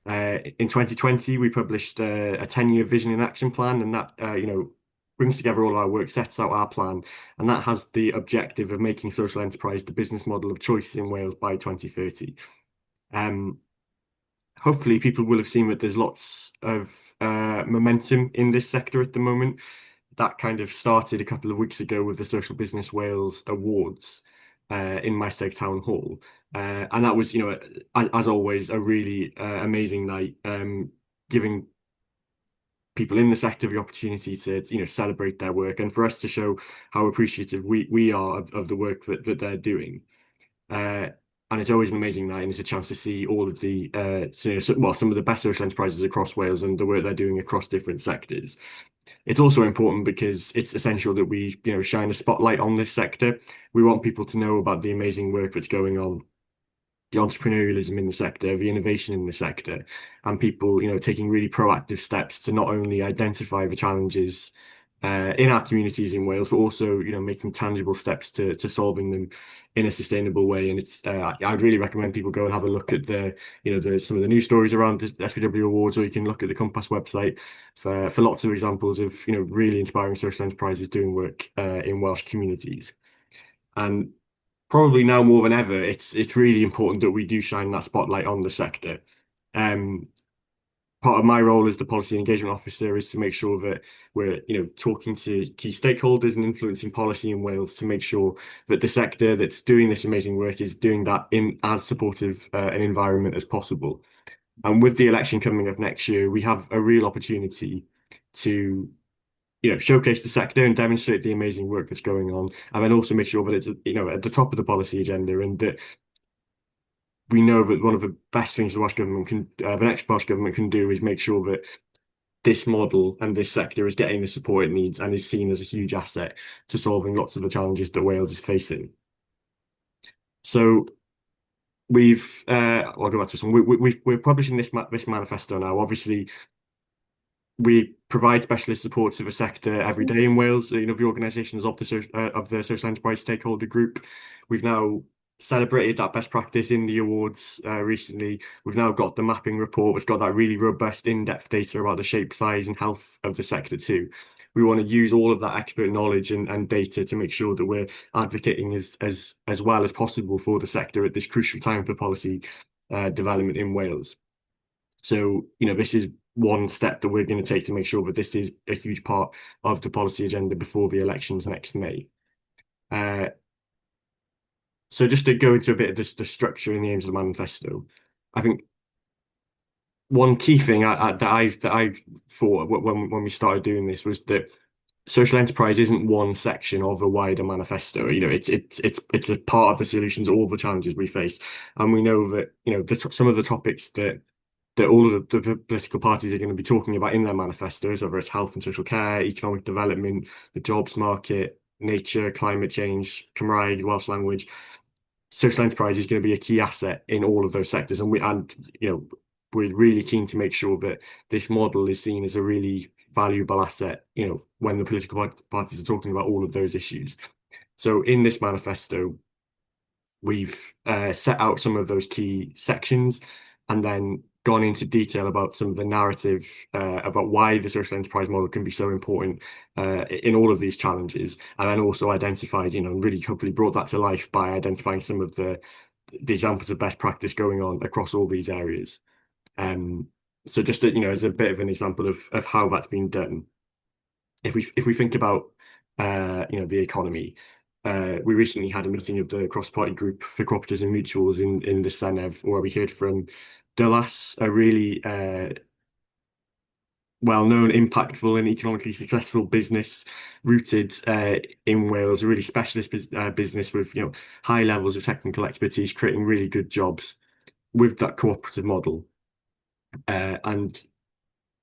In 2020, we published a 10-year vision and action plan, and that brings together all our work, sets out our plan, and that has the objective of making social enterprise the business model of choice in Wales by 2030. Hopefully, people will have seen that there's lots of momentum in this sector at the moment. That kind of started a couple of weeks ago with the Social Business Wales Awards in Maesteg Town Hall. And that was, as always, a really amazing night, giving people in the sector the opportunity to, celebrate their work, and for us to show how appreciative we are of the work that they're doing. And it's always an amazing night, and it's a chance to see all of the, some of the best social enterprises across Wales and the work they're doing across different sectors. It's also important because it's essential that we, shine a spotlight on this sector. We want people to know about the amazing work that's going on, the entrepreneurialism in the sector, the innovation in the sector, and people, taking really proactive steps to not only identify the challenges in our communities in Wales, but also, making tangible steps to solving them in a sustainable way. And it's, I'd really recommend people go and have a look at some of the news stories around the SPW Awards, or you can look at the Compass website for lots of examples of, really inspiring social enterprises doing work in Welsh communities. And probably now more than ever, it's really important that we do shine that spotlight on the sector. Part of my role as the policy engagement officer is to make sure that we're, talking to key stakeholders and influencing policy in Wales to make sure that the sector that's doing this amazing work is doing that in as supportive an environment as possible. And with the election coming up next year, we have a real opportunity to, showcase the sector and demonstrate the amazing work that's going on, and then also make sure that it's, at the top of the policy agenda, and that we know that one of the best things the Welsh government can, the next Welsh government can do, is make sure that this model and this sector is getting the support it needs and is seen as a huge asset to solving lots of the challenges that Wales is facing. So I'll go back to this one. We're publishing this manifesto now. Obviously, we provide specialist support to the sector every day in Wales. The organisations of the social enterprise stakeholder group. We've now celebrated that best practice in the awards recently. We've now got the mapping report, which got that really robust, in-depth data about the shape, size, and health of the sector too. We want to use all of that expert knowledge and data to make sure that we're advocating as well as possible for the sector at this crucial time for policy development in Wales. So, this is one step that we're going to take to make sure that this is a huge part of the policy agenda before the elections next May. So just to go into a bit of the structure and the aims of the manifesto, I think one key thing that I thought when we started doing this was that social enterprise isn't one section of a wider manifesto. It's a part of the solutions to all the challenges we face, and we know that some of the topics that all of the political parties are going to be talking about in their manifestos, whether it's health and social care, economic development, the jobs market, nature, climate change, Cymraeg, Welsh language. Social enterprise is going to be a key asset in all of those sectors, and we're really keen to make sure that this model is seen as a really valuable asset, when the political parties are talking about all of those issues. So in this manifesto, we've set out some of those key sections and then gone into detail about some of the narrative about why the social enterprise model can be so important in all of these challenges, and then also identified, and really hopefully brought that to life by identifying some of the examples of best practice going on across all these areas. So just as a bit of an example of how that's been done, if we think about the economy. We recently had a meeting of the cross-party group for cooperatives and mutuals in the Senedd, where we heard from Dylas, a really well-known, impactful and economically successful business rooted in Wales, a really specialist business with high levels of technical expertise, creating really good jobs with that cooperative model, and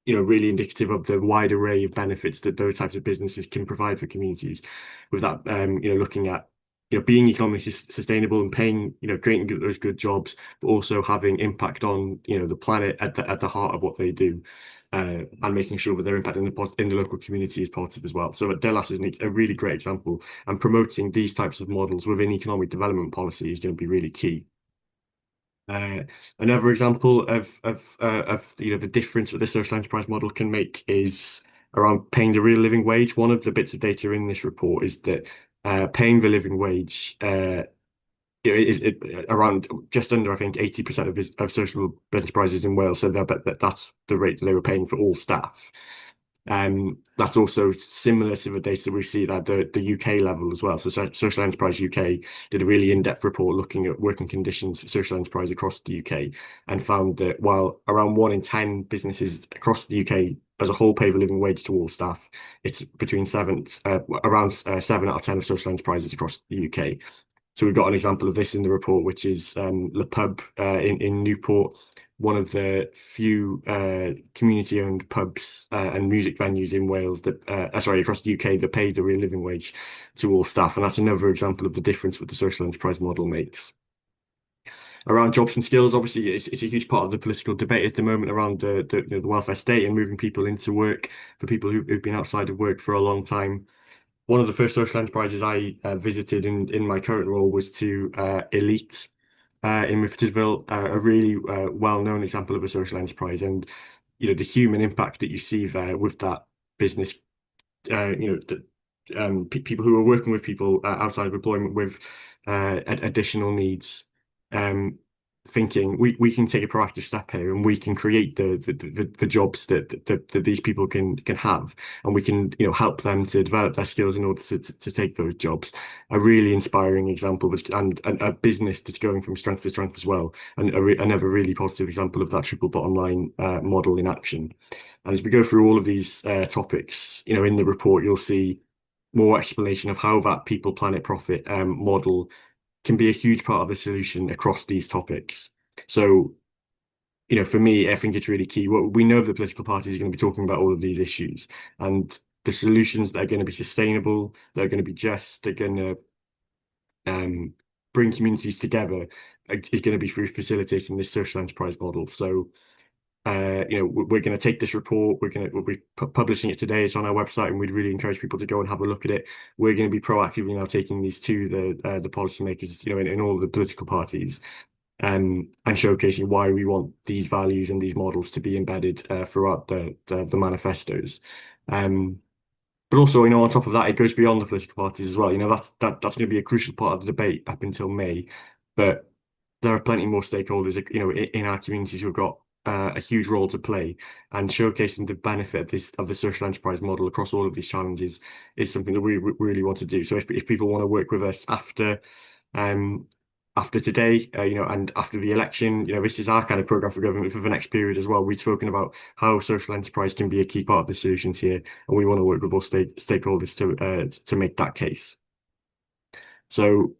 really indicative of the wide array of benefits that those types of businesses can provide for communities. With that, looking at being economically sustainable and paying, creating those good jobs, but also having impact on the planet at the heart of what they do, and making sure that their impact in the local community is positive as well. So Dylas is a really great example, and promoting these types of models within economic development policy is going to be really key. Another example of the difference that the social enterprise model can make is around paying the real living wage. One of the bits of data in this report is that paying the living wage is around just under, I think, 80% of social enterprises in Wales said that that's the rate that they were paying for all staff. That's also similar to the data we see at the UK level as well. So Social Enterprise UK did a really in-depth report looking at working conditions for social enterprise across the UK, and found that while around 1 in 10 businesses across the UK as a whole pay the living wage to all staff, it's around 7 out of 10 of social enterprises across the UK. So we've got an example of this in the report, which is Le Pub in Newport, one of the few community-owned pubs and music venues in Wales that, across the UK, that pay the real living wage to all staff. And that's another example of the difference that the social enterprise model makes. Around jobs and skills, obviously, it's a huge part of the political debate at the moment around the welfare state and moving people into work for people who've been outside of work for a long time. One of the first social enterprises I visited in my current role was to Elite in Miftyddville, a really well-known example of a social enterprise, and the human impact that you see there with that business. People who are working with people outside of employment with additional needs. Thinking we can take a proactive step here, and we can create the jobs that these people can have, and we can help them to develop their skills in order to take those jobs. A really inspiring example, and a business that's going from strength to strength as well, and another really positive example of that triple bottom line model in action. And as we go through all of these topics, in the report, you'll see more explanation of how that people, planet, profit model can be a huge part of the solution across these topics. So, for me, I think it's really key. We know the political parties are going to be talking about all of these issues, and the solutions that are going to be sustainable, that are going to be just, they're going to bring communities together, is going to be through facilitating this social enterprise model. So, we're going to take this report, we'll be publishing it today. It's on our website, and we'd really encourage people to go and have a look at it. We're going to be proactively now taking these to the policymakers, in all the political parties, and showcasing why we want these values and these models to be embedded throughout the manifestos. But also, on top of that, it goes beyond the political parties as well. That's going to be a crucial part of the debate up until May. But there are plenty more stakeholders, in our communities who've got a huge role to play, and showcasing the benefit of the social enterprise model across all of these challenges is something that we really want to do. So if people want to work with us after today, and after the election, this is our kind of program for government for the next period as well. We've spoken about how social enterprise can be a key part of the solutions here, and we want to work with all stakeholders to make that case. So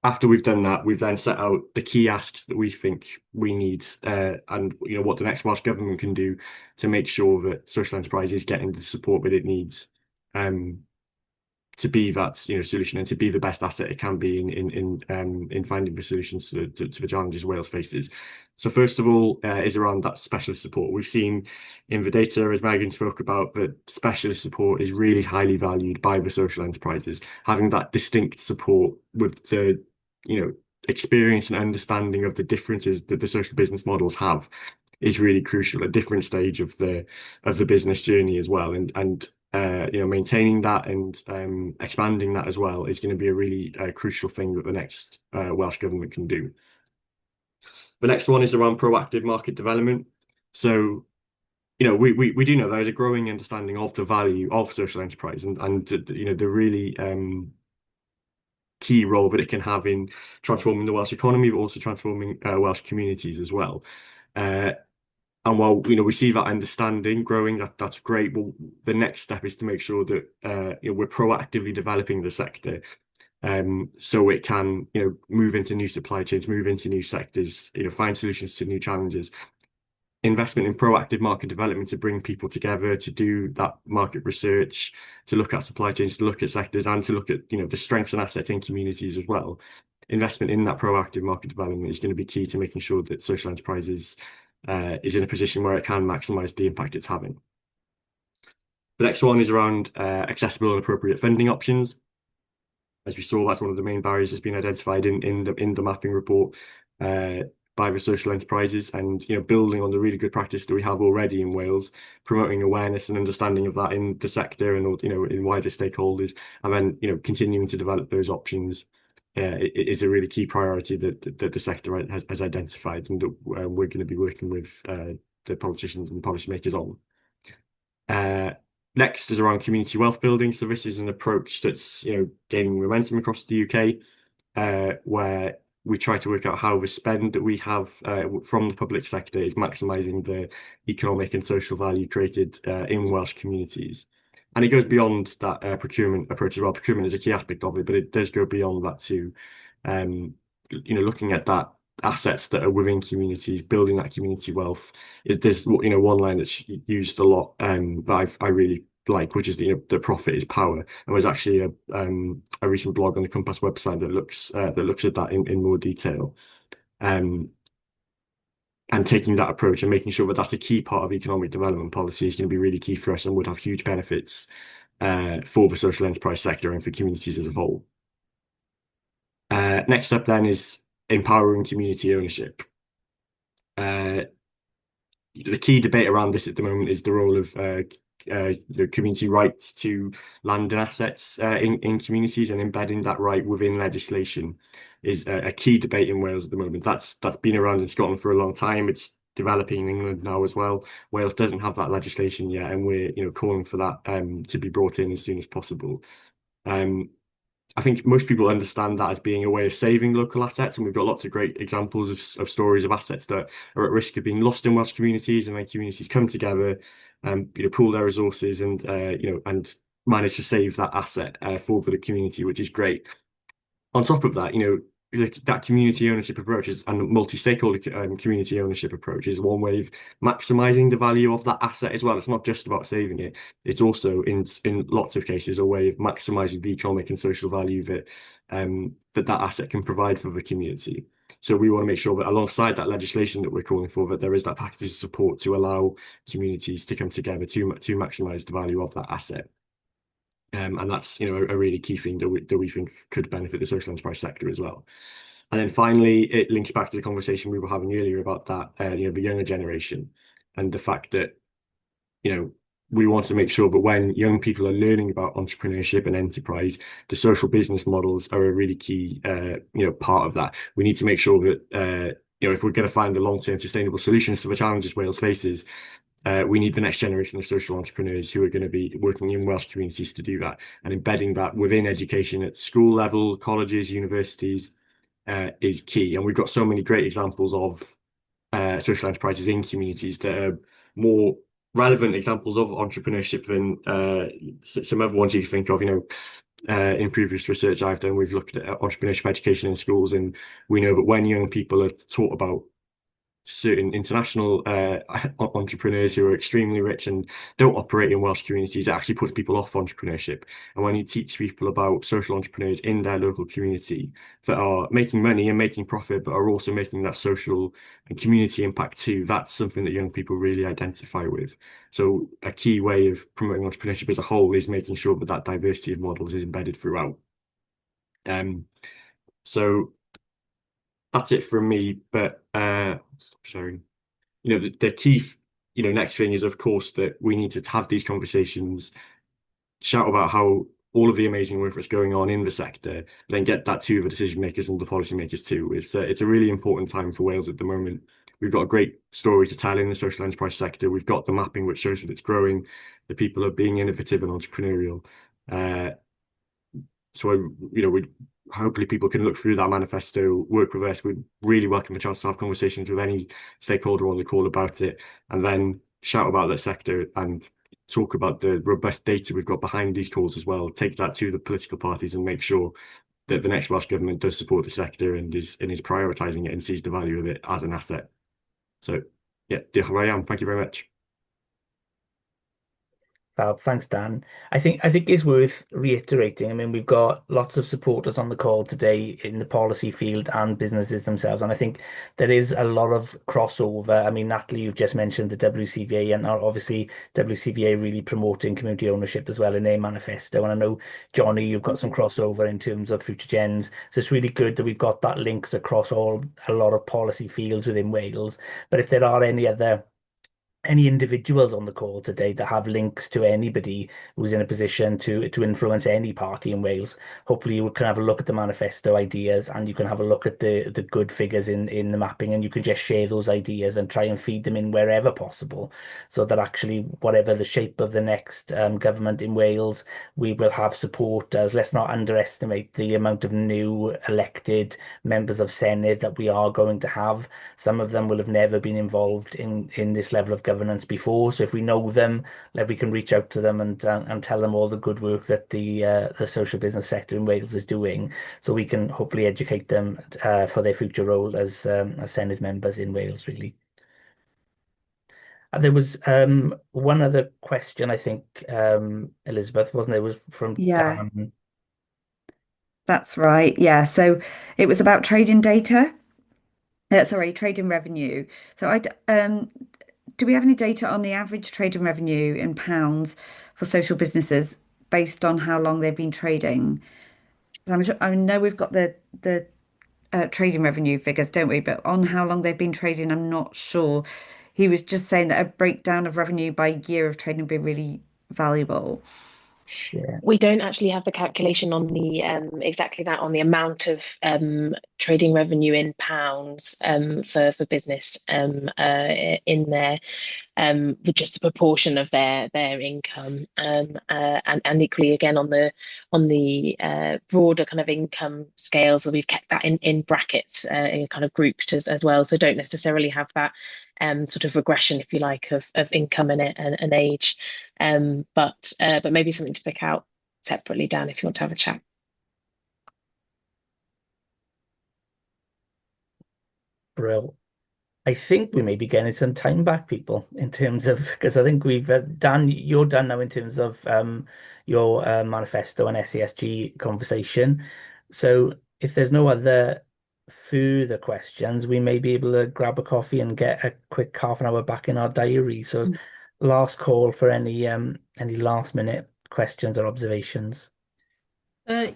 after we've done that, we've then set out the key asks that we think we need, and what the next Welsh Government can do to make sure that social enterprise is getting the support that it needs, to be that solution, and to be the best asset it can be in finding the solutions to the challenges Wales faces. So first of all, is around that specialist support. We've seen in the data, as Megan spoke about, that specialist support is really highly valued by the social enterprises. Having that distinct support with the experience and understanding of the differences that the social business models have is really crucial at a different stage of the business journey as well. And maintaining that and expanding that as well is going to be a really crucial thing that the next Welsh Government can do. The next one is around proactive market development. So, we do know there is a growing understanding of the value of social enterprise and the really key role that it can have in transforming the Welsh economy, but also transforming Welsh communities as well. And while we see that understanding growing, that's great. Well, the next step is to make sure that we're proactively developing the sector, so it can move into new supply chains, move into new sectors, find solutions to new challenges. Investment in proactive market development to bring people together, to do that market research, to look at supply chains, to look at sectors, and to look at the strengths and assets in communities as well. Investment in that proactive market development is going to be key to making sure that social enterprises is in a position where it can maximise the impact it's having. The next one is around accessible and appropriate funding options. As we saw, that's one of the main barriers that's been identified in the mapping report by the social enterprises, and building on the really good practice that we have already in Wales, promoting awareness and understanding of that in the sector and in wider stakeholders, and then continuing to develop those options is a really key priority that the sector has identified, and that we're going to be working with the politicians and policymakers on. Next is around community wealth building. So this is an approach that's gaining momentum across the UK, where we try to work out how the spend that we have from the public sector is maximising the economic and social value created in Welsh communities. And it goes beyond that procurement approach as well. Procurement is a key aspect of it, but it does go beyond that too. Looking at that assets that are within communities, building that community wealth. There's one line that's used a lot that I really like, which is the profit is power. And there's actually a recent blog on the Compass website that looks at that in more detail. And taking that approach and making sure that that's a key part of economic development policy is going to be really key for us, and would have huge benefits for the social enterprise sector and for communities as a whole. Next up then is empowering community ownership. The key debate around this at the moment is the role of the community rights to land and assets in communities, and embedding that right within legislation is a key debate in Wales at the moment. That's been around in Scotland for a long time. It's developing in England now as well. Wales doesn't have that legislation yet, and we're calling for that to be brought in as soon as possible. I think most people understand that as being a way of saving local assets, and we've got lots of great examples of stories of assets that are at risk of being lost in Welsh communities, and then communities come together and pool their resources and and manage to save that asset for the community, which is great. on top of that, that community ownership approach and multi-stakeholder community ownership approach is one way of maximizing the value of that asset as well. It's not just about saving it. It's also in lots of cases a way of maximizing the economic and social value that that asset can provide for the community. So we want to make sure that alongside that legislation that we're calling for, that there is that package of support to allow communities to come together to maximize the value of that asset. And that's a really key thing that we think could benefit the social enterprise sector as well. And then finally, it links back to the conversation we were having earlier about that the younger generation and the fact that we want to make sure that when young people are learning about entrepreneurship and enterprise, the social business models are a really key part of that. We need to make sure that if we're going to find the long-term sustainable solutions to the challenges Wales faces, we need the next generation of social entrepreneurs who are going to be working in Welsh communities to do that, and embedding that within education at school level, colleges, universities is key. And we've got so many great examples of social enterprises in communities that are more relevant examples of entrepreneurship than some other ones you can think of. In previous research I've done, we've looked at entrepreneurship education in schools, and we know that when young people are taught about certain international entrepreneurs who are extremely rich and don't operate in Welsh communities, it actually puts people off entrepreneurship. And when you teach people about social entrepreneurs in their local community that are making money and making profit, but are also making that social and community impact too, that's something that young people really identify with. So a key way of promoting entrepreneurship as a whole is making sure that that diversity of models is embedded throughout. So that's it from me, but sorry. The key next thing is, of course, that we need to have these conversations, shout about how all of the amazing work that's going on in the sector, then get that to the decision makers and the policy makers too. It's a really important time for Wales at the moment. We've got a great story to tell in the social enterprise sector. We've got the mapping which shows that it's growing, the people are being innovative and entrepreneurial. So we hopefully people can look through that manifesto, work with us. We'd really welcome a chance to have conversations with any stakeholder on the call about it, and then shout about that sector and talk about the robust data we've got behind these calls as well. Take that to the political parties and make sure that the next Welsh government does support the sector and is prioritising it and sees the value of it as an asset. So yeah, diolch yn fawr. Thank you very much. Thanks, Dan. I think it's worth reiterating. I mean, we've got lots of supporters on the call today in the policy field and businesses themselves, and I think there is a lot of crossover. I mean, Natalie, you've just mentioned the WCVA, and obviously WCVA really promoting community ownership as well in their manifesto. And I know, Johnny, you've got some crossover in terms of Future Gens. So it's really good that we've got that links across a lot of policy fields within Wales. But if there are any individuals on the call today that have links to anybody who's in a position to influence any party in Wales, hopefully you can have a look at the manifesto ideas, and you can have a look at the good figures in the mapping, and you can just share those ideas and try and feed them in wherever possible, so that actually whatever the shape of the next government in Wales, we will have supporters. Let's not underestimate the amount of new elected members of Senedd that we are going to have. Some of them will have never been involved in this level of governance before, so if we know them, we can reach out to them and tell them all the good work that the social business sector in Wales is doing, so we can hopefully educate them for their future role as Senedd members in Wales, really. There was one other question, I think, Elizabeth, wasn't there? It was from Dan. That's right. Yeah, so it was about trading data. Trading revenue. So do we have any data on the average trading revenue in pounds for social businesses based on how long they've been trading? I know we've got the trading revenue figures, don't we? But on how long they've been trading, I'm not sure. He was just saying that a breakdown of revenue by year of trading would be really valuable. Yeah. We don't actually have the calculation on the exactly that, on the amount of trading revenue in pounds for business in there, with just the proportion of their income, and equally again on the broader kind of income scales, that we've kept that in brackets, in kind of grouped as well. So don't necessarily have that sort of regression, if you like, of income and age, but maybe something to pick out separately, Dan, if you want to have a chat. Brill. I think we may be getting some time back, people, in terms of, because I think we've Dan, you're done now in terms of your manifesto and SESG conversation. So if there's no other further questions, we may be able to grab a coffee and get a quick half an hour back in our diary. So last call for any last minute questions or observations.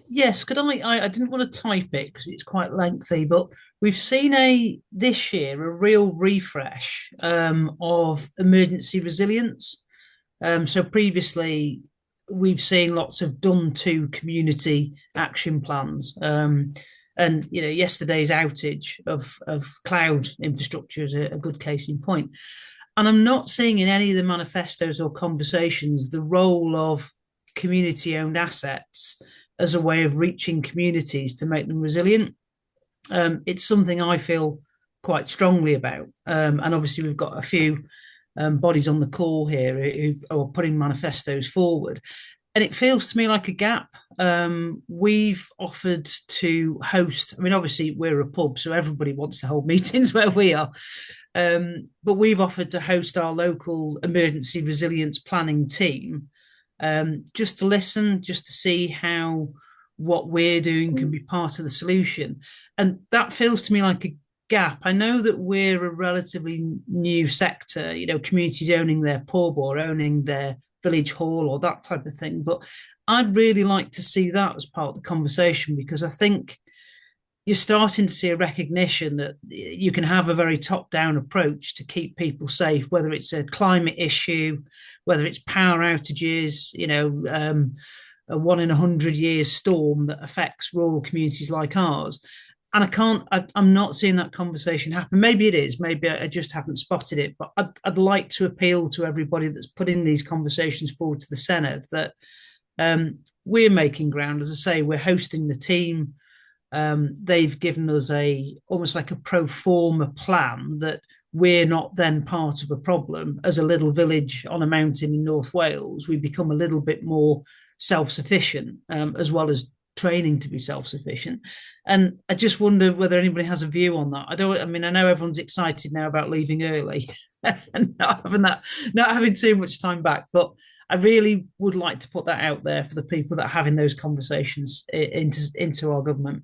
Yes, could I didn't want to type it because it's quite lengthy, but we've seen this year a real refresh of emergency resilience. So previously we've seen lots of done to community action plans. And yesterday's outage of cloud infrastructure is a good case in point. And I'm not seeing in any of the manifestos or conversations the role of community owned assets as a way of reaching communities to make them resilient. It's something I feel quite strongly about. And obviously we've got a few bodies on the call here who are putting manifestos forward. And it feels to me like a gap. We've offered to host, I mean, obviously we're a pub, so everybody wants to hold meetings where we are. But we've offered to host our local emergency resilience planning team just to listen, just to see how what we're doing can be part of the solution. And that feels to me like a gap. I know that we're a relatively new sector, communities owning their pub or owning their village hall or that type of thing. But I'd really like to see that as part of the conversation, because I think you're starting to see a recognition that you can have a very top-down approach to keep people safe, whether it's a climate issue, whether it's power outages, a 1 in 100 years storm that affects rural communities like ours. And I'm not seeing that conversation happen. Maybe it is, maybe I just haven't spotted it, but I'd like to appeal to everybody that's putting these conversations forward to the Senedd that we're making ground. As I say, we're hosting the team. They've given us almost like a pro forma plan that we're not then part of a problem. As a little village on a mountain in North Wales, we become a little bit more self-sufficient, as well as training to be self-sufficient. And I just wonder whether anybody has a view on that. I know everyone's excited now about leaving early and not having too much time back, but I really would like to put that out there for the people that are having those conversations into our government.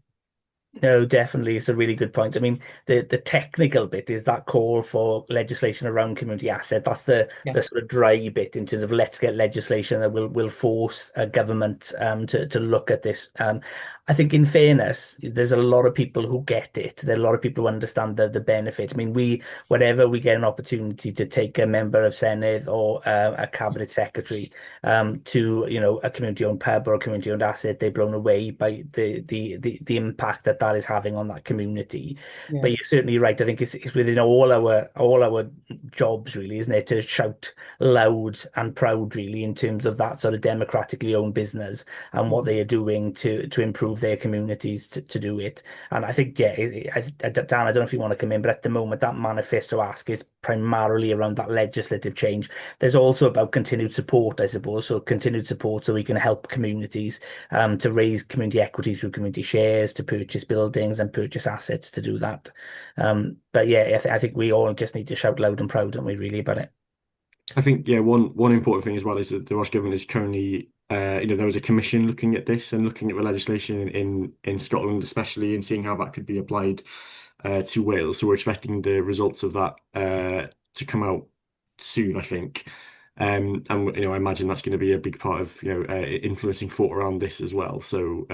No, definitely. It's a really good point. I mean, the technical bit is that call for legislation around community asset. That's the sort of dry bit in terms of let's get legislation that will force a government to look at this. I think in fairness, there's a lot of people who get it. There are a lot of people who understand the benefit. I mean, whenever we get an opportunity to take a member of Senedd or a cabinet secretary to a community-owned pub or a community-owned asset, they're blown away by the impact that is having on that community. Yeah. But you're certainly right. I think it's within all our jobs, really, isn't it, to shout loud and proud, really, in terms of that sort of democratically owned business and what they are doing to improve their communities to do it. And I think, Dan, I don't know if you want to come in, but at the moment that manifesto ask is primarily around that legislative change. There's also about continued support, I suppose, so continued support so we can help communities to raise community equity through community shares, to purchase buildings and purchase assets to do that. But yeah, I think we all just need to shout loud and proud, don't we, really, about it? I think, one important thing as well is that the Welsh Government is currently, there was a commission looking at this and looking at the legislation in Scotland, especially, and seeing how that could be applied to Wales. So we're expecting the results of that to come out soon, I think. And I imagine that's going to be a big part of influencing thought around this as well. So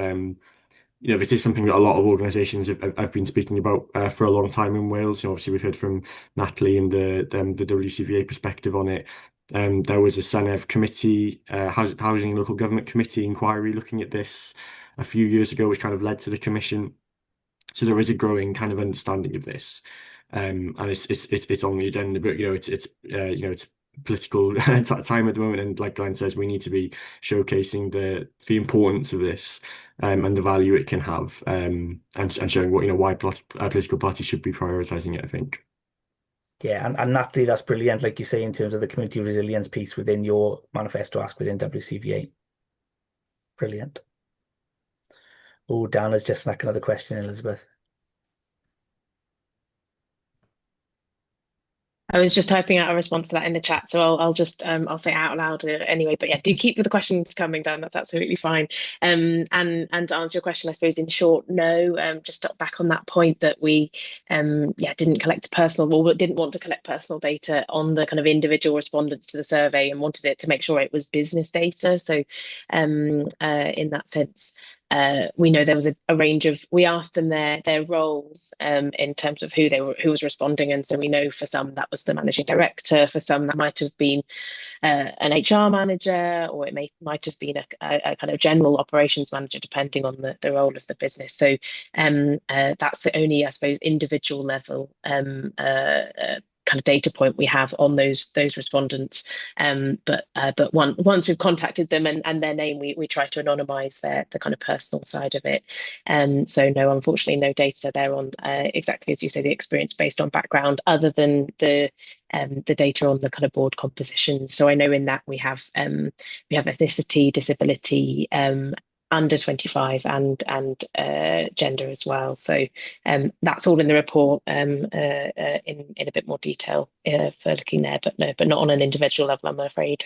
this is something that a lot of organisations have been speaking about for a long time in Wales. Obviously, we've heard from Natalie and the WCVA perspective on it. There was a Senedd committee, Housing and Local Government Committee inquiry looking at this a few years ago, which kind of led to the commission. So there is a growing kind of understanding of this, and it's on the agenda. But it's political time at the moment, and like Glenn says, we need to be showcasing the importance of this and the value it can have, and showing why political parties should be prioritising it, I think. Yeah, and Natalie, that's brilliant, like you say, in terms of the community resilience piece within your manifesto ask within WCVA. Brilliant. Oh, Dan has just snuck another question, Elizabeth. I was just typing out a response to that in the chat, so I'll just I'll say it out loud anyway. But yeah, do keep the questions coming, Dan. That's absolutely fine. And to answer your question, I suppose in short, no. Just back on that point that we didn't collect didn't want to collect personal data on the kind of individual respondents to the survey, and wanted it to make sure it was business data. So in that sense, we know there was a range of, we asked them their roles in terms of who was responding, and so we know for some that was the managing director, for some that might have been an HR manager, or it might have been a kind of general operations manager, depending on the role of the business. So that's the only, I suppose, individual level kind of data point we have on those respondents, but once we've contacted them and their name, we try to anonymize the kind of personal side of it. So no, unfortunately, no data there on exactly as you say, the experience based on background, other than the data on the kind of board composition. So I know in that we have ethnicity, disability, under 25, and gender as well. So that's all in the report in a bit more detail for looking there, but not on an individual level, I'm afraid.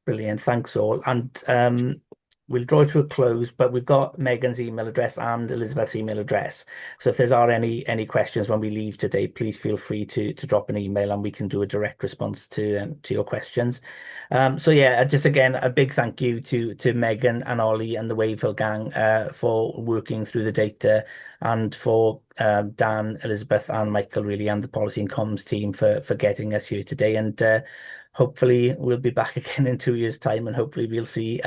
Brilliant, thanks all. And we'll draw to a close, but we've got Megan's email address and Elizabeth's email address. So if there's any questions when we leave today, please feel free to drop an email and we can do a direct response to your questions. So yeah, just again, a big thank you to Megan and Ollie and the Wave Hill gang for working through the data, and for Dan, Elizabeth and Michael really, and the policy and comms team for getting us here today. And hopefully we'll be back again in 2 years' time, and hopefully we'll see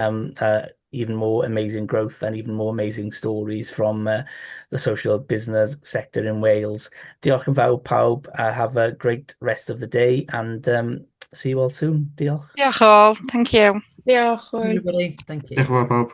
even more amazing growth and even more amazing stories from the social business sector in Wales. Diolch yn fawr pawb. Have a great rest of the day, and see you all soon. Diolch. Diolch all. Thank you. Diolch. Everybody, thank you. Diolch yn fawr pawb.